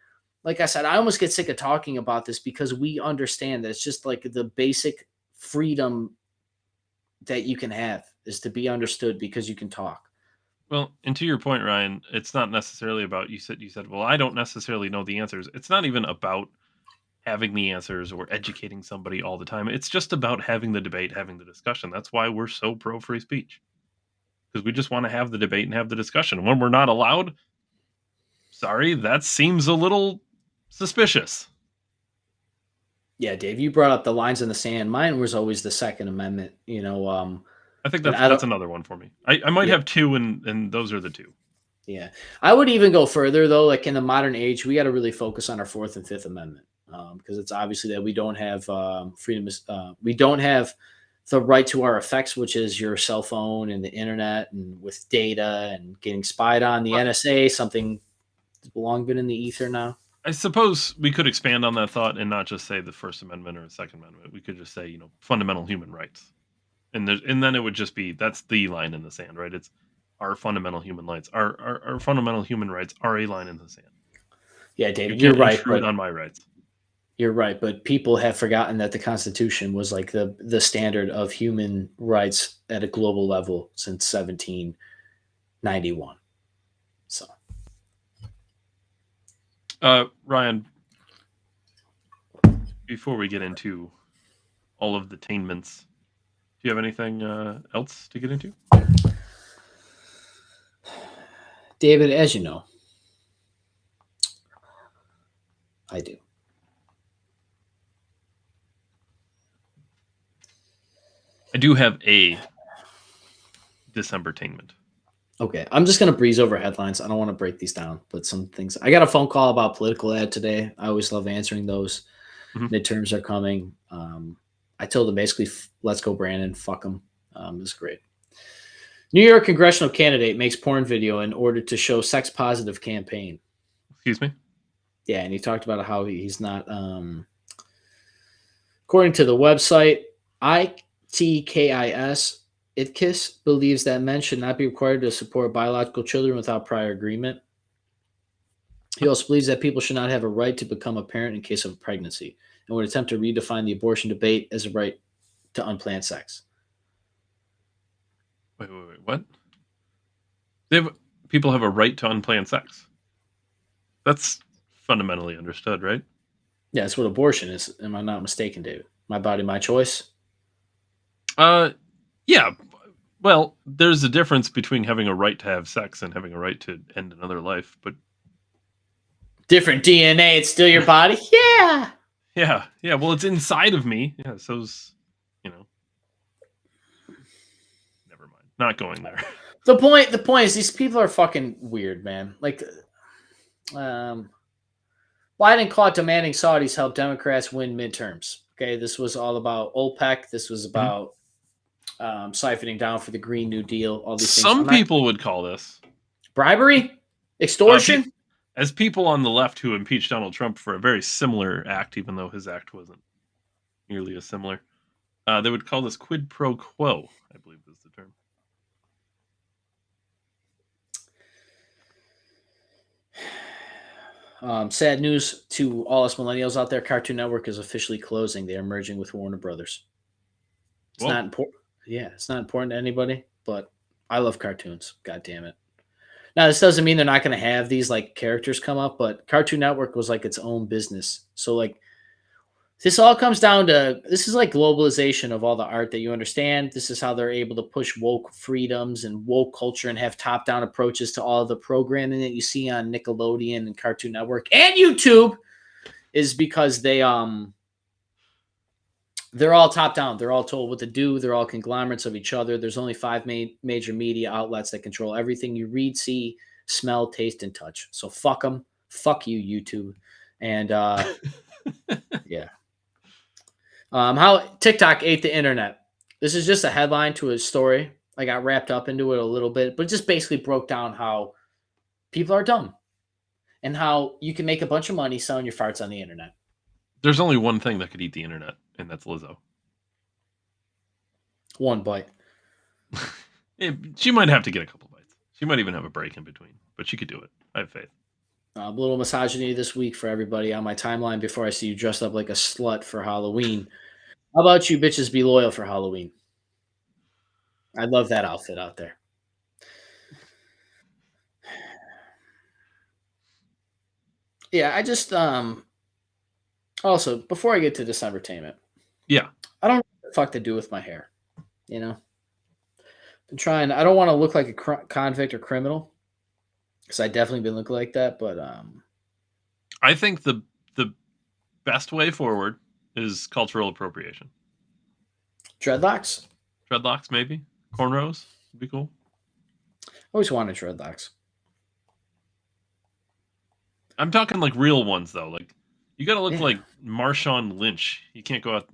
like I said, I almost get sick of talking about this because we understand that it's just like the basic freedom that you can have is to be understood because you can talk. Well, and to your point, Ryan, it's not necessarily about you said, well, I don't necessarily know the answers. It's not even about having the answers or educating somebody all the time. It's just about having the debate, having the discussion. That's why we're so pro free speech. Because we just want to have the debate and have the discussion. When we're not allowed, sorry, that seems a little suspicious. Yeah, Dave, you brought up the lines in the sand. Mine was always the Second Amendment, I think and that's I that's don't. another one for me. I might Yeah, have two, and those are the two. yeah. I would even go further though. Like in the modern age, we got to really focus on our Fourth and Fifth Amendment because it's obviously that we don't have freedom. We don't have the right to our effects, which is your cell phone and the internet, and with data and getting spied on. The But NSA, something that's long been in the ether now. I suppose we could expand on that thought and not just say the First Amendment or the Second Amendment. We could just say, fundamental human rights. And then it would just be that's the line in the sand, right? It's our fundamental human rights. Our fundamental human rights are a line in the sand. Yeah, You David, you're can't right, intrude but on my rights. you're right, but people have forgotten that the Constitution was like the standard of human rights at a global level since 1791. So, Ryan, before we get into all of the attainments, do you have anything else to get into? David, as you know, I do. I do have a December attainment. Okay, I'm just gonna breeze over headlines. I don't want to break these down, but some things. I got a phone call about political ad today. I always love answering those. Mhm. Midterms are coming. I told them basically, "Let's go, Brandon. Fuck them." It's great. New York congressional candidate makes porn video in order to show sex positive campaign. Excuse me? Yeah, and he talked about how he's not. According to the website, ITKIS, ITKIS believes that men should not be required to support biological children without prior agreement. He also believes that people should not have a right to become a parent in case of a pregnancy and would attempt to redefine the abortion debate as a right to unplanned sex. Wait, what? They have, people have a right to unplanned sex. That's fundamentally understood, right? Yeah, that's what abortion is. Am I not mistaken, David? My body, my choice. Uh, yeah. Well, there's a difference between having a right to have sex and having a right to end another life. But Different DNA. It's still your body. Yeah. yeah. Well, it's inside of me. Yeah. So's, you know, never mind. Not going there. The point is these people are fucking weird, man. Like, Biden caught demanding Saudis help Democrats win midterms. Okay, this was all about OPEC. This was Mhm. about siphoning down for the Green New Deal. All these things. Some I'm not people would call this bribery, uh, pe- extortion. as people on the left who impeached Donald Trump for a very similar act, even though his act wasn't nearly as similar. They would call this quid pro quo, I believe is the term. Sad news to all us millennials out there. Cartoon Network is officially closing. They are merging with Warner Brothers. It's Whoa. not important. Yeah, it's not important to anybody, but I love cartoons. God damn it. Now, this doesn't mean they're not going to have these like characters come up, but Cartoon Network was like its own business. So like this all comes down to this is like globalization of all the art that you understand. This is how they're able to push woke freedoms and woke culture and have top down approaches to all of the programming that you see on Nickelodeon and Cartoon Network and YouTube is because they're all top down. They're all told what to do. They're all conglomerates of each other. There's only five major media outlets that control everything you read, see, smell, taste, and touch. So fuck them. Fuck you, YouTube. And yeah. How TikTok ate the internet. This is just a headline to a story. I got wrapped up into it a little bit, but it just basically broke down how people are dumb and how you can make a bunch of money selling your farts on the internet. There's only one thing that could eat the internet, and that's Lizzo. One bite. She might have to get a couple bites. She might even have a break in between, but she could do it. I have faith. A little misogyny this week for everybody on my timeline before I see you dressed up like a slut for Halloween. How about you bitches be loyal for Halloween? I love that outfit out there. Yeah, I just also before I get to Decembertainment, Yeah. I don't know what the fuck to do with my hair. You know, been trying. I don't want to look like a convict or criminal because I definitely been looking like that. But I think the best way forward is cultural appropriation. dreadlocks. Dreadlocks, maybe cornrows would be cool. Always wanted dreadlocks. I'm talking like real ones though. Like you got to look like Marshawn Lynch. You can't go out.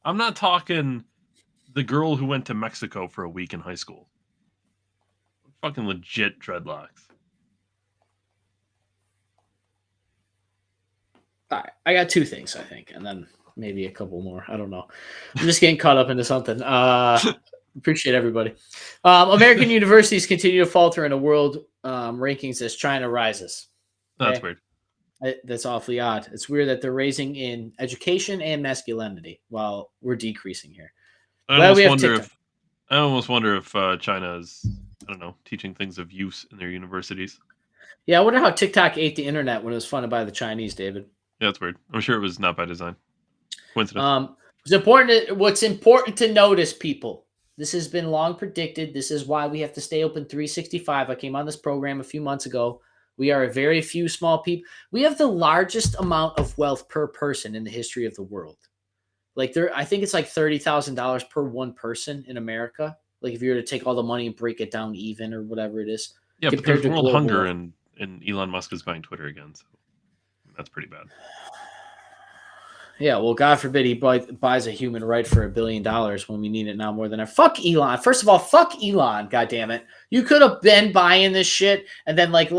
I'm not talking the girl who went to Mexico for a week in high school. Fucking legit dreadlocks. All right, I got two things I think, and then maybe a couple more. I don't know. I'm just getting caught up into something. Appreciate everybody. American universities continue to falter in the world rankings as China rises. That's weird. That's awfully odd. It's weird that they're raising in education and masculinity while we're decreasing here. I almost wonder if China is, I don't know, teaching things of use in their universities. Yeah, I wonder how TikTok ate the internet when it was funded by the Chinese, David. Yeah, that's weird. I'm sure it was not by design. Coincidence. What's important to notice, people. This has been long predicted. This is why we have to stay open 365. I came on this program a few months ago. We are a very few small people. We have the largest amount of wealth per person in the history of the world. Like I think it's like $30,000 per one person in America. Like if you were to take all the money and break it down even or whatever it is. Yeah, but there's world hunger and Elon Musk is buying Twitter again. So that's pretty bad. Yeah, well, God forbid he buys a human right for $1 billion when we need it now more than ever. Fuck Elon. First of all, fuck Elon. God damn it. You could have been buying this shit and then like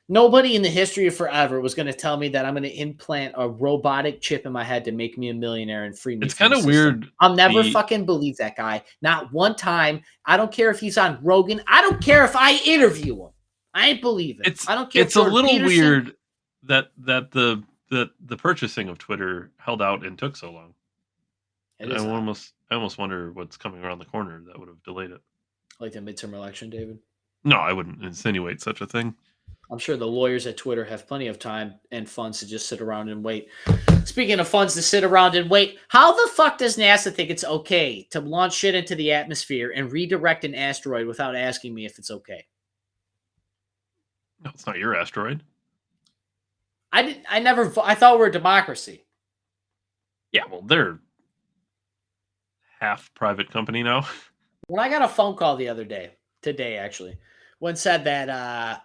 nobody in the history of forever was going to tell me that I'm going to implant a robotic chip in my head to make me a millionaire and free me. It's kind of weird. I'll never fucking believe that guy. Not one time. I don't care if he's on Rogan. I don't care if I interview him. I ain't believe it. I don't care. It's a little weird that the purchasing of Twitter held out and took so long. I almost wonder what's coming around the corner that would have delayed it. Like the midterm election, David? No, I wouldn't insinuate such a thing. I'm sure the lawyers at Twitter have plenty of time and funds to just sit around and wait. Speaking of funds to sit around and wait, how the fuck does NASA think it's okay to launch shit into the atmosphere and redirect an asteroid without asking me if it's okay? No, it's not your asteroid. I thought we're a democracy. Yeah, well, they're half private company now. When I got a phone call today actually, one said that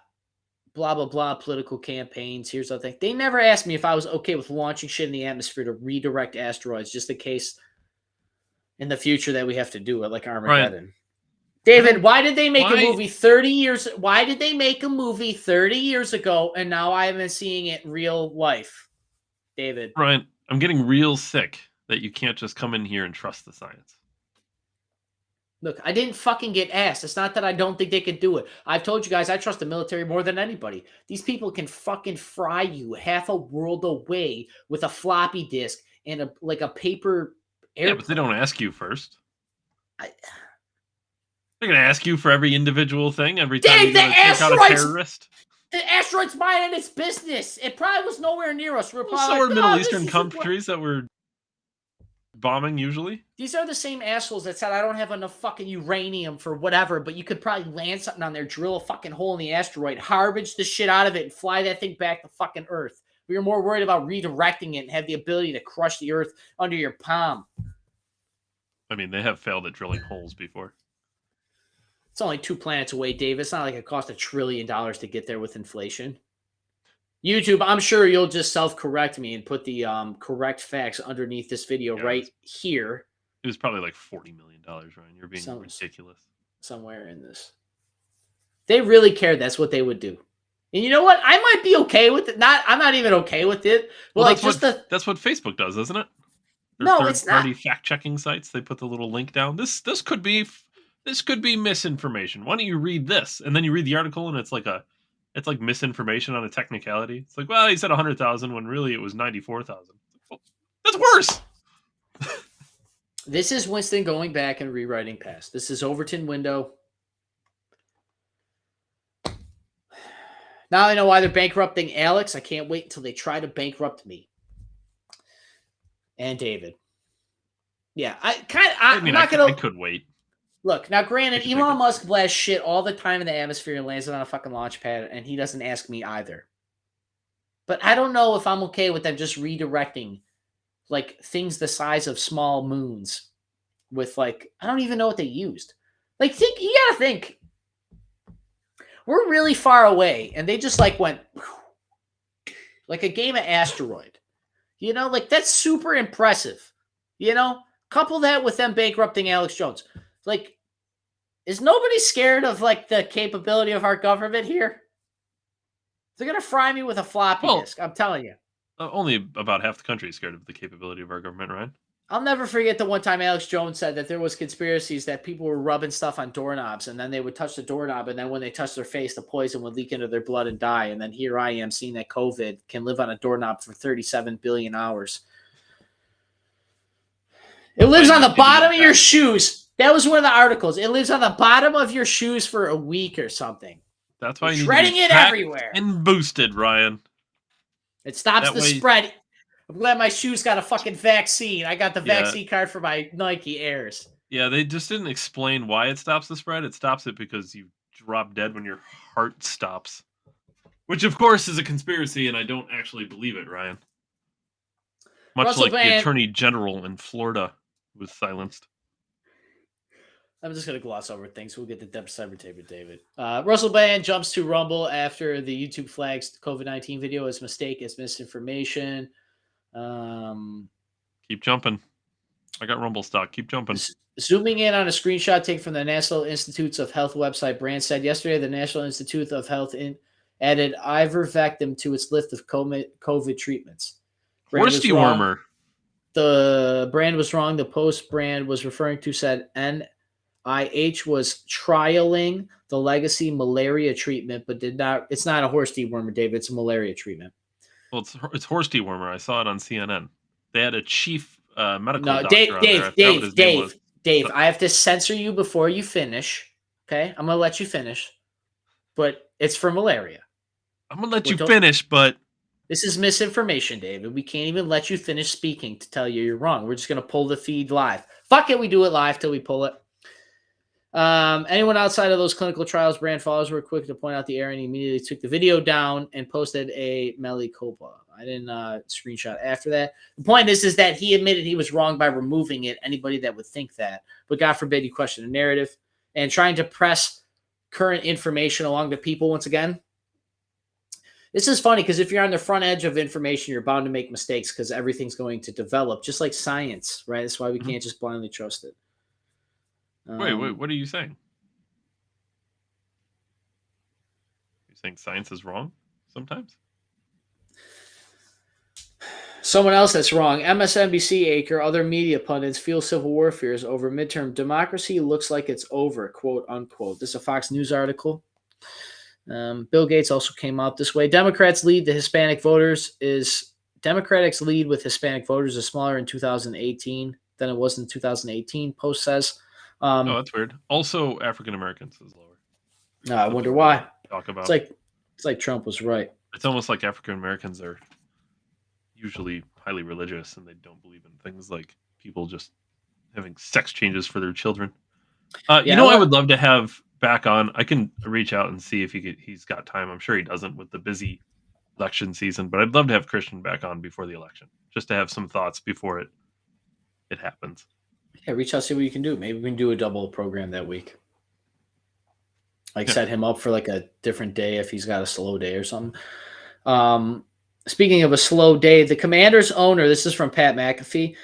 blah, blah, blah, political campaigns. Here's the thing. They never asked me if I was okay with launching shit in the atmosphere to redirect asteroids, just in case in the future that we have to do it, like Armageddon. Right. David, why did they make a movie 30 years? Why did they make a movie 30 years ago and now I haven't seeing it in real life? David. Ryan, I'm getting real sick that you can't just come in here and trust the science. Look, I didn't fucking get asked. It's not that I don't think they could do it. I've told you guys I trust the military more than anybody. These people can fucking fry you half a world away with a floppy disk and a paper airplane. Yeah, but they don't ask you first. I, They're gonna ask you for every individual thing every time you Dave, go to take out a terrorist. the asteroid's minding its business. It probably was nowhere near us. We're Well, probably so are like, Middle "Oh, this Eastern isn't what-" countries that were bombing usually. These are the same assholes that said I don't have enough fucking uranium for whatever, but you could probably land something on there, drill a fucking hole in the asteroid, harbage the shit out of it, and fly that thing back to fucking Earth. We were more worried about redirecting it and have the ability to crush the Earth under your palm. I mean, they have failed at drilling holes before. It's only 2 planets away, Dave. It's not like it cost $1 trillion to get there with inflation. YouTube, I'm sure you'll just self-correct me and put the correct facts underneath this video right here. It was probably like $40 million, Ryan. You're being ridiculous. Somewhere in this. They really cared. That's what they would do. And you know what? I might be okay with it. I'm not even okay with it. But Well, that's what Facebook does, isn't it? No, it's not. Third-party fact-checking sites. They put the little link down. This could be misinformation. Why don't you read this? And then you read the article, and it's like misinformation on a technicality. It's like, well, he said 100,000 when really it was 94,000. Well, that's worse. This is Winston going back and rewriting past. This is Overton window. Now I know why they're bankrupting Alex. I can't wait until they try to bankrupt me. And David. Yeah, I'm not going to... I could wait. Look, now granted, Elon Musk blasts shit all the time in the atmosphere and lands it on a fucking launch pad, and he doesn't ask me either. But I don't know if I'm okay with them just redirecting like things the size of small moons with like, I don't even know what they used. Like, you gotta think. We're really far away, and they just like went like a game of asteroid. You know, like that's super impressive. You know, couple that with them bankrupting Alex Jones. Like, is nobody scared of like the capability of our government here? They're gonna fry me with a floppy disk. I'm telling you. Only about half the country is scared of the capability of our government, Ryan. I'll never forget the one time Alex Jones said that there was conspiracies that people were rubbing stuff on doorknobs, and then they would touch the doorknob, and then when they touched their face, the poison would leak into their blood and die. And then here I am seeing that COVID can live on a doorknob for 37 billion hours. It lives on the bottom of your shoes. That was one of the articles. It lives on the bottom of your shoes for a week or something. That's why you're shredding it everywhere and boosted, Ryan. It stops the spread. I'm glad my shoes got a fucking vaccine. I got the vaccine card for my Nike Airs. Yeah, they just didn't explain why it stops the spread. It stops it because you drop dead when your heart stops. Which, of course, is a conspiracy, and I don't actually believe it, Ryan. Much like the Attorney General in Florida was silenced. I'm just going to gloss over things. We'll get the depth cyber tape with David. Russell Brand jumps to Rumble after the YouTube flags COVID-19 video as mistake, as misinformation. Keep jumping. I got Rumble stock. Keep jumping. Zooming in on a screenshot taken from the National Institutes of Health website, Brand said yesterday the National Institute of Health added ivermectin to its list of COVID treatments. Horse dewormer. The brand was wrong. The post brand was referring to said NIH was trialing the legacy malaria treatment, but did not. It's not a horse dewormer, David. It's a malaria treatment. Well, it's horse dewormer. I saw it on CNN. They had a chief medical doctor on there. Dave, I have to censor you before you finish. Okay, I'm gonna let you finish, but it's for malaria. I'm gonna let you finish, but this is misinformation, David. We can't even let you finish speaking to tell you you're wrong. We're just gonna pull the feed live. Fuck it, we do it live till we pull it. Anyone outside of those clinical trials, Brand followers were quick to point out the error and immediately took the video down and posted a Melicopa. I didn't screenshot after that. The point is that he admitted he was wrong by removing it. Anybody that would think that, but God forbid you question the narrative and trying to press current information along to people once again. This is funny because if you're on the front edge of information, you're bound to make mistakes because everything's going to develop, just like science, right? That's why we can't just blindly trust it. Wait, what are you saying? You're saying science is wrong sometimes? Someone else that's wrong. MSNBC anchor, other media pundits feel civil war fears over midterm democracy looks like it's over, quote unquote. This is a Fox News article. Bill Gates also came out this way. Democrats lead with Hispanic voters is smaller in 2018 than it was in 2018. Post says. Oh, that's weird. Also, African Americans is lower. I wonder why. Talk about. It's like Trump was right. It's almost like African Americans are usually highly religious and they don't believe in things like people just having sex changes for their children. I would love to have back on. I can reach out and see if he's got time. I'm sure he doesn't with the busy election season, but I'd love to have Christian back on before the election, just to have some thoughts before it happens. Yeah, reach out, see what you can do. Maybe we can do a double program that week. Set him up for like a different day if he's got a slow day or something. Speaking of a slow day, the Commanders owner, this is from Pat McAfee,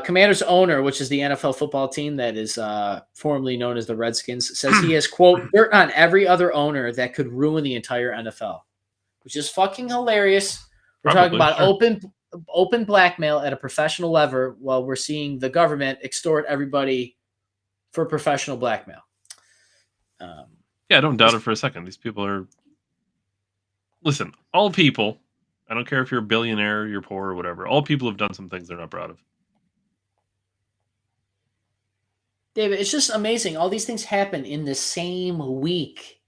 Commanders owner, which is the NFL football team that is formerly known as the Redskins, says he has, quote, dirt on every other owner that could ruin the entire NFL, which is fucking hilarious. We're talking about open blackmail at a professional level while we're seeing the government extort everybody for professional blackmail. I don't doubt it for a second. These people are... Listen, all people, I don't care if you're a billionaire, you're poor, or whatever, all people have done some things they're not proud of. David, it's just amazing. All these things happen in the same week.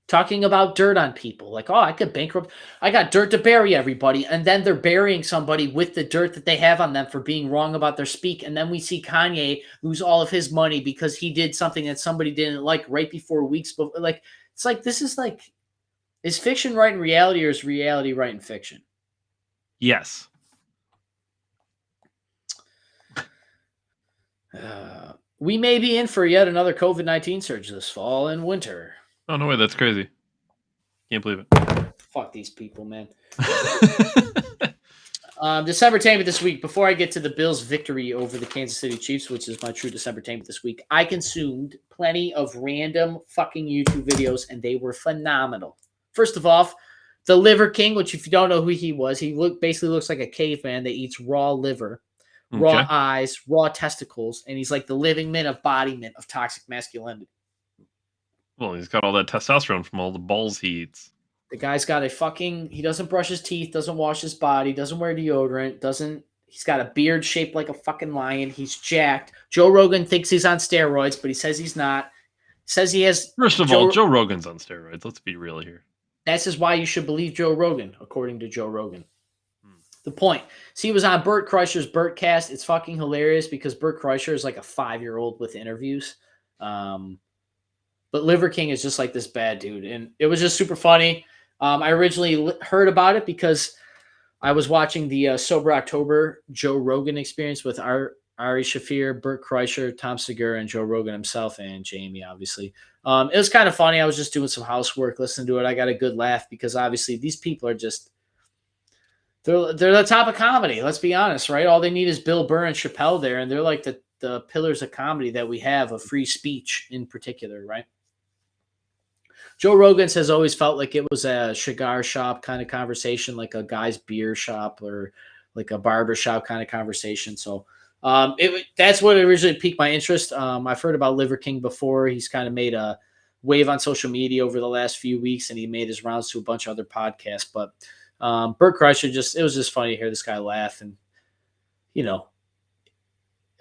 Talking about dirt on people. Like, oh, I could bankrupt. I got dirt to bury everybody. And then they're burying somebody with the dirt that they have on them for being wrong about their speak. And then we see Kanye lose all of his money because he did something that somebody didn't like right before weeks before. Like, it's like, this is like, is fiction right in reality or is reality right in fiction? Yes. We may be in for yet another COVID-19 surge this fall and winter. Oh, no way. That's crazy. Can't believe it. Fuck these people, man. December 10th this week, before I get to the Bills' victory over the Kansas City Chiefs, which is my true December 10th this week, I consumed plenty of random fucking YouTube videos, and they were phenomenal. First of all, the Liver King, which if you don't know who he was, he basically looks like a caveman that eats raw liver, raw eyes, raw testicles, and he's like the living embodiment of toxic masculinity. Well, he's got all that testosterone from all the balls he eats. The guy's got he doesn't brush his teeth, doesn't wash his body, doesn't wear deodorant, he's got a beard shaped like a fucking lion. He's jacked. Joe Rogan thinks he's on steroids, but he says he's not. Says he has. First of all, Joe Rogan's on steroids. Let's be real here. This is why you should believe Joe Rogan, according to Joe Rogan. The point. See, he was on Bert Kreischer's Bertcast. It's fucking hilarious because Bert Kreischer is like a 5-year-old with interviews. But Liver King is just like this bad dude. And it was just super funny. I originally heard about it because I was watching the Sober October Joe Rogan experience with Ari Shaffir, Bert Kreischer, Tom Segura, and Joe Rogan himself, and Jamie, obviously. It was kind of funny. I was just doing some housework, listening to it. I got a good laugh because obviously these people are just they're the top of comedy. Let's be honest, right? All they need is Bill Burr and Chappelle there, and they're like the pillars of comedy that we have, of free speech in particular, right? Joe Rogan's has always felt like it was a cigar shop kind of conversation, like a guy's beer shop or like a barber shop kind of conversation. So that's what originally piqued my interest. I've heard about Liver King before. He's kind of made a wave on social media over the last few weeks, and he made his rounds to a bunch of other podcasts. But Bert Kreischer, it was just funny to hear this guy laugh. And, you know,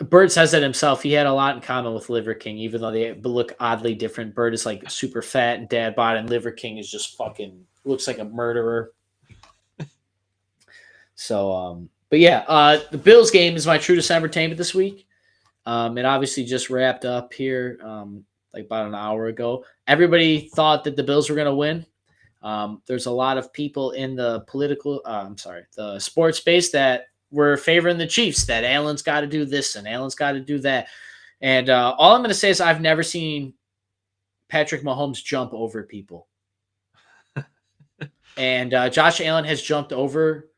Bert says that himself. He had a lot in common with Liver King, even though they look oddly different. Bert is like super fat and dad bod, and Liver King is just fucking looks like a murderer. So, but yeah, the Bills game is my true December entertainment this week. It obviously just wrapped up here, like about an hour ago. Everybody thought that the Bills were going to win. There's a lot of people in the the sports space that were favoring the Chiefs, that Allen's got to do this and Allen's got to do that. And all I'm going to say is I've never seen Patrick Mahomes jump over people. And Josh Allen has jumped over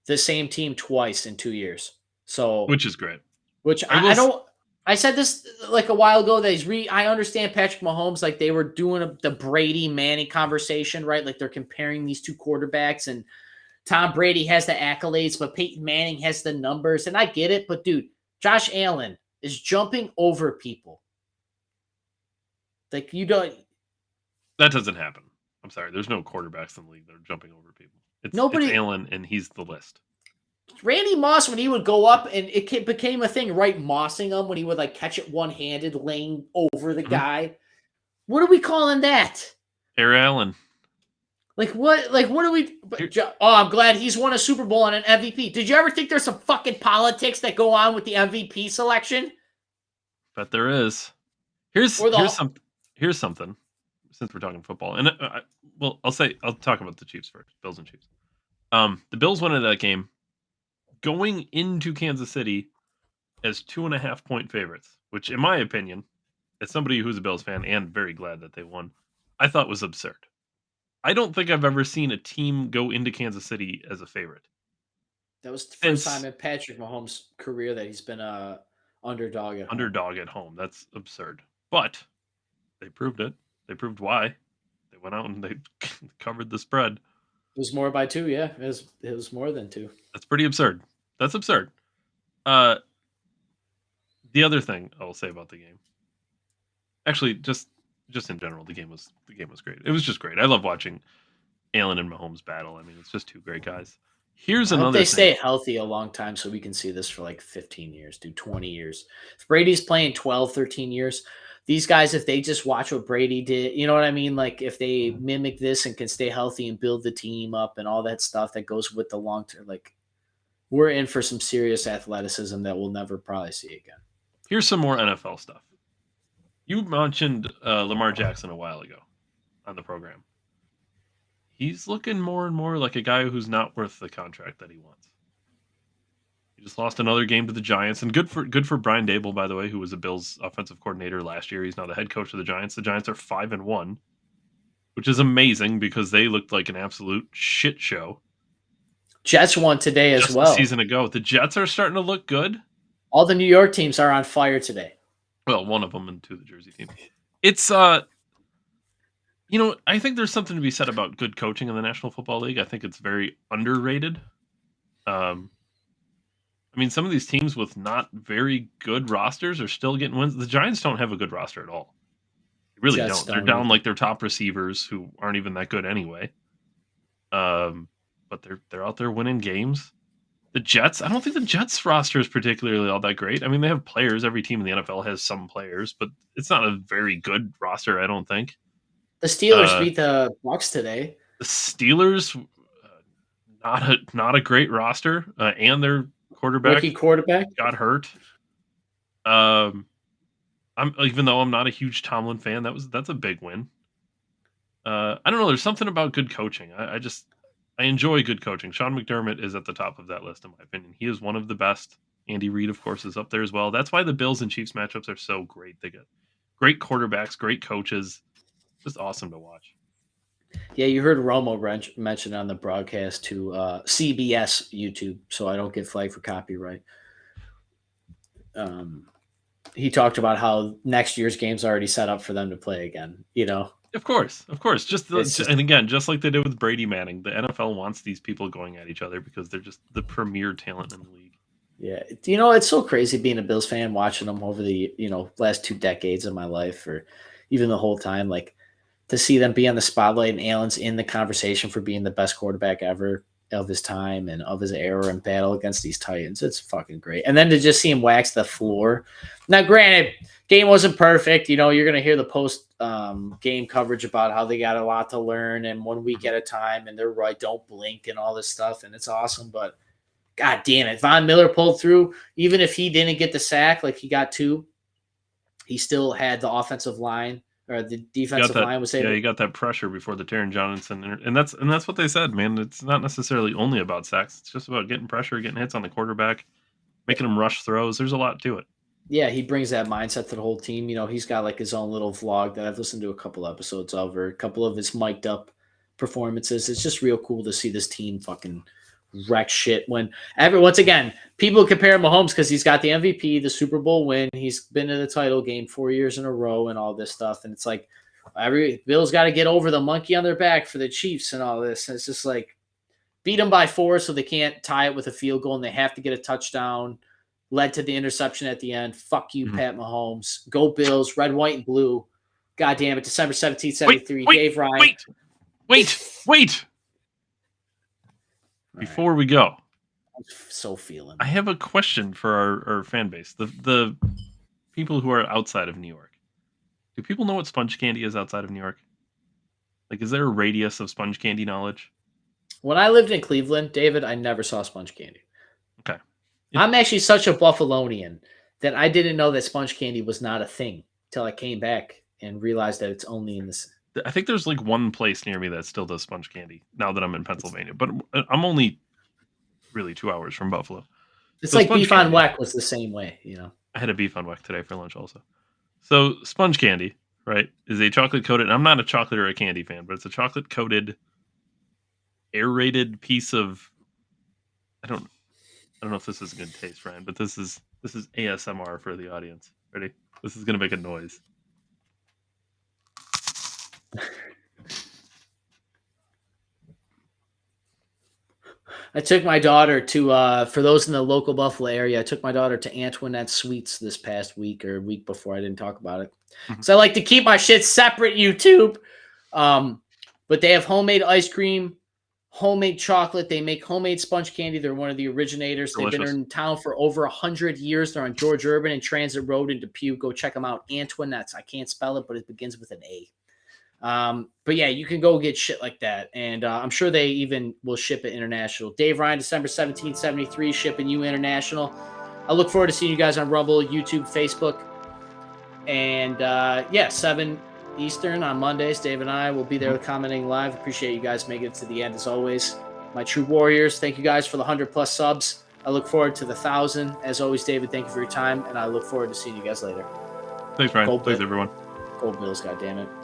the same team twice in 2 years. So, which is great. Which I said this like a while ago that I understand Patrick Mahomes, like they were doing the Brady Manning conversation, right? Like they're comparing these two quarterbacks, and Tom Brady has the accolades, but Peyton Manning has the numbers. And I get it, but dude, Josh Allen is jumping over people. Like, you don't. That doesn't happen. I'm sorry. There's no quarterbacks in the league that are jumping over people. It's Allen, and he's the list. Randy Moss, when he would go up, and it became a thing, right? Mossing him when he would like catch it one-handed, laying over the guy. What are we calling that? Air Allen. Like what? Like what are we? Oh, I'm glad he's won a Super Bowl and an MVP. Did you ever think there's some fucking politics that go on with the MVP selection? Bet there is. Here's something. Since we're talking football, and I'll talk about the Chiefs first. Bills and Chiefs. The Bills went into that game going into Kansas City as 2.5-point favorites, which, in my opinion, as somebody who's a Bills fan and very glad that they won, I thought was absurd. I don't think I've ever seen a team go into Kansas City as a favorite. That was the first time in Patrick Mahomes' career that he's been a underdog at home. Underdog at home. That's absurd. But they proved it. They proved why. They went out and they covered the spread. It was more by 2, yeah. It was more than 2. That's pretty absurd. That's absurd. The other thing I will say about the game, actually, just in general, the game was great. It was just great. I love watching Allen and Mahomes battle. I mean, it's just two great guys. Here's another. They stay healthy a long time so we can see this for like 15 years, 20 years. If Brady's playing 12, 13 years, these guys, if they just watch what Brady did, you know what I mean? Like if they mimic this and can stay healthy and build the team up and all that stuff that goes with the long term, like we're in for some serious athleticism that we'll never probably see again. Here's some more NFL stuff. You mentioned Lamar Jackson a while ago on the program. He's looking more and more like a guy who's not worth the contract that he wants. He just lost another game to the Giants, and good for Brian Daboll, by the way, who was a Bills offensive coordinator last year. He's now the head coach of the Giants. The Giants are 5-1, which is amazing because they looked like an absolute shit show. Jets won today as well. A season ago, the Jets are starting to look good. All the New York teams are on fire today. Well, one of them and 2 of the Jersey teams. It's I think there's something to be said about good coaching in the National Football League. I think it's very underrated. I mean, some of these teams with not very good rosters are still getting wins. The Giants don't have a good roster at all. They really don't. They're down like their top receivers who aren't even that good anyway. But they're out there winning games. The Jets, I don't think the Jets roster is particularly all that great. I mean, they have players. Every team in the NFL has some players, but it's not a very good roster, I don't think. The Steelers beat the Bucs today. The Steelers, not a great roster, and their rookie quarterback got hurt. I'm even though I'm not a huge Tomlin fan, that's a big win. I don't know. There's something about good coaching. I enjoy good coaching. Sean McDermott is at the top of that list, in my opinion. He is one of the best. Andy Reid, of course, is up there as well. That's why the Bills and Chiefs matchups are so great. They get great quarterbacks, great coaches. Just awesome to watch. Yeah, you heard Romo mention on the broadcast to CBS YouTube, so I don't get flagged for copyright. He talked about how next year's game's already set up for them to play again, Of course. Just like they did with Brady Manning, the NFL wants these people going at each other because they're just the premier talent in the league. Yeah. It's so crazy being a Bills fan, watching them over the, last 2 decades of my life, or even the whole time, like to see them be on the spotlight and Allen's in the conversation for being the best quarterback ever of his time and of his era and battle against these Titans. It's fucking great. And then to just see him wax the floor. Now, granted, game wasn't perfect. You're going to hear the post game coverage about how they got a lot to learn and 1 week at a time. And they're right. Don't blink and all this stuff. And it's awesome. But God damn it. Von Miller pulled through. Even if he didn't get the sack, like he got 2, he still had the offensive line. Or the defensive line was able. Yeah, you got that pressure before the Taron Johnson, and that's what they said, man. It's not necessarily only about sacks; it's just about getting pressure, getting hits on the quarterback, making him rush throws. There's a lot to it. Yeah, he brings that mindset to the whole team. He's got like his own little vlog that I've listened to a couple episodes of, or a couple of his mic'd up performances. It's just real cool to see this team fucking wreck shit once again, people compare Mahomes because he's got the MVP, the Super Bowl win. He's been in the title game 4 years in a row and all this stuff. And it's like Bill's got to get over the monkey on their back for the Chiefs and all this. And it's just like, beat them by 4, so they can't tie it with a field goal, and they have to get a touchdown. Led to the interception at the end. Fuck you, Pat Mahomes. Go Bills, red, white, and blue. God damn it, December 17th, 73. Dave Ryan. Wait. Before we go, I'm so feeling. I have a question for our fan base. The people who are outside of New York. Do people know what sponge candy is outside of New York? Like, is there a radius of sponge candy knowledge? When I lived in Cleveland, David, I never saw sponge candy. Okay. I'm actually such a Buffalonian that I didn't know that sponge candy was not a thing until I came back and realized that it's only in this. I think there's like one place near me that still does sponge candy now that I'm in Pennsylvania, but I'm only really 2 hours from Buffalo. It's so like beef on weck was the same way, you know. I had a beef on weck today for lunch also. So sponge candy, right, is a chocolate coated, and I'm not a chocolate or a candy fan, but it's a chocolate coated aerated piece of, I don't know if this is a good taste, Ryan, but this is ASMR for the audience. Ready? This is gonna make a noise. I took my daughter to, for those in the local Buffalo area, I took my daughter to Antoinette Sweets this past week or week before. I didn't talk about it. So I like to keep my shit separate, YouTube. But they have homemade ice cream, homemade chocolate. They make homemade sponge candy. They're one of the originators. Delicious. They've been in town for over 100 years. They're on George Urban and Transit Road in Depew. Go check them out. Antoinette's. I can't spell it, but it begins with an A. But yeah, you can go get shit like that. And I'm sure they even will ship it international. Dave Ryan, December 17th, 73, shipping you international. I look forward to seeing you guys on Rumble, YouTube, Facebook. And yeah, 7 Eastern on Mondays. Dave and I will be there commenting live. Appreciate you guys making it to the end as always. My true warriors, thank you guys for the 100+ subs. I look forward to the 1,000. As always, David, thank you for your time. And I look forward to seeing you guys later. Thanks, Ryan. Thanks, everyone. Go Bills, goddammit.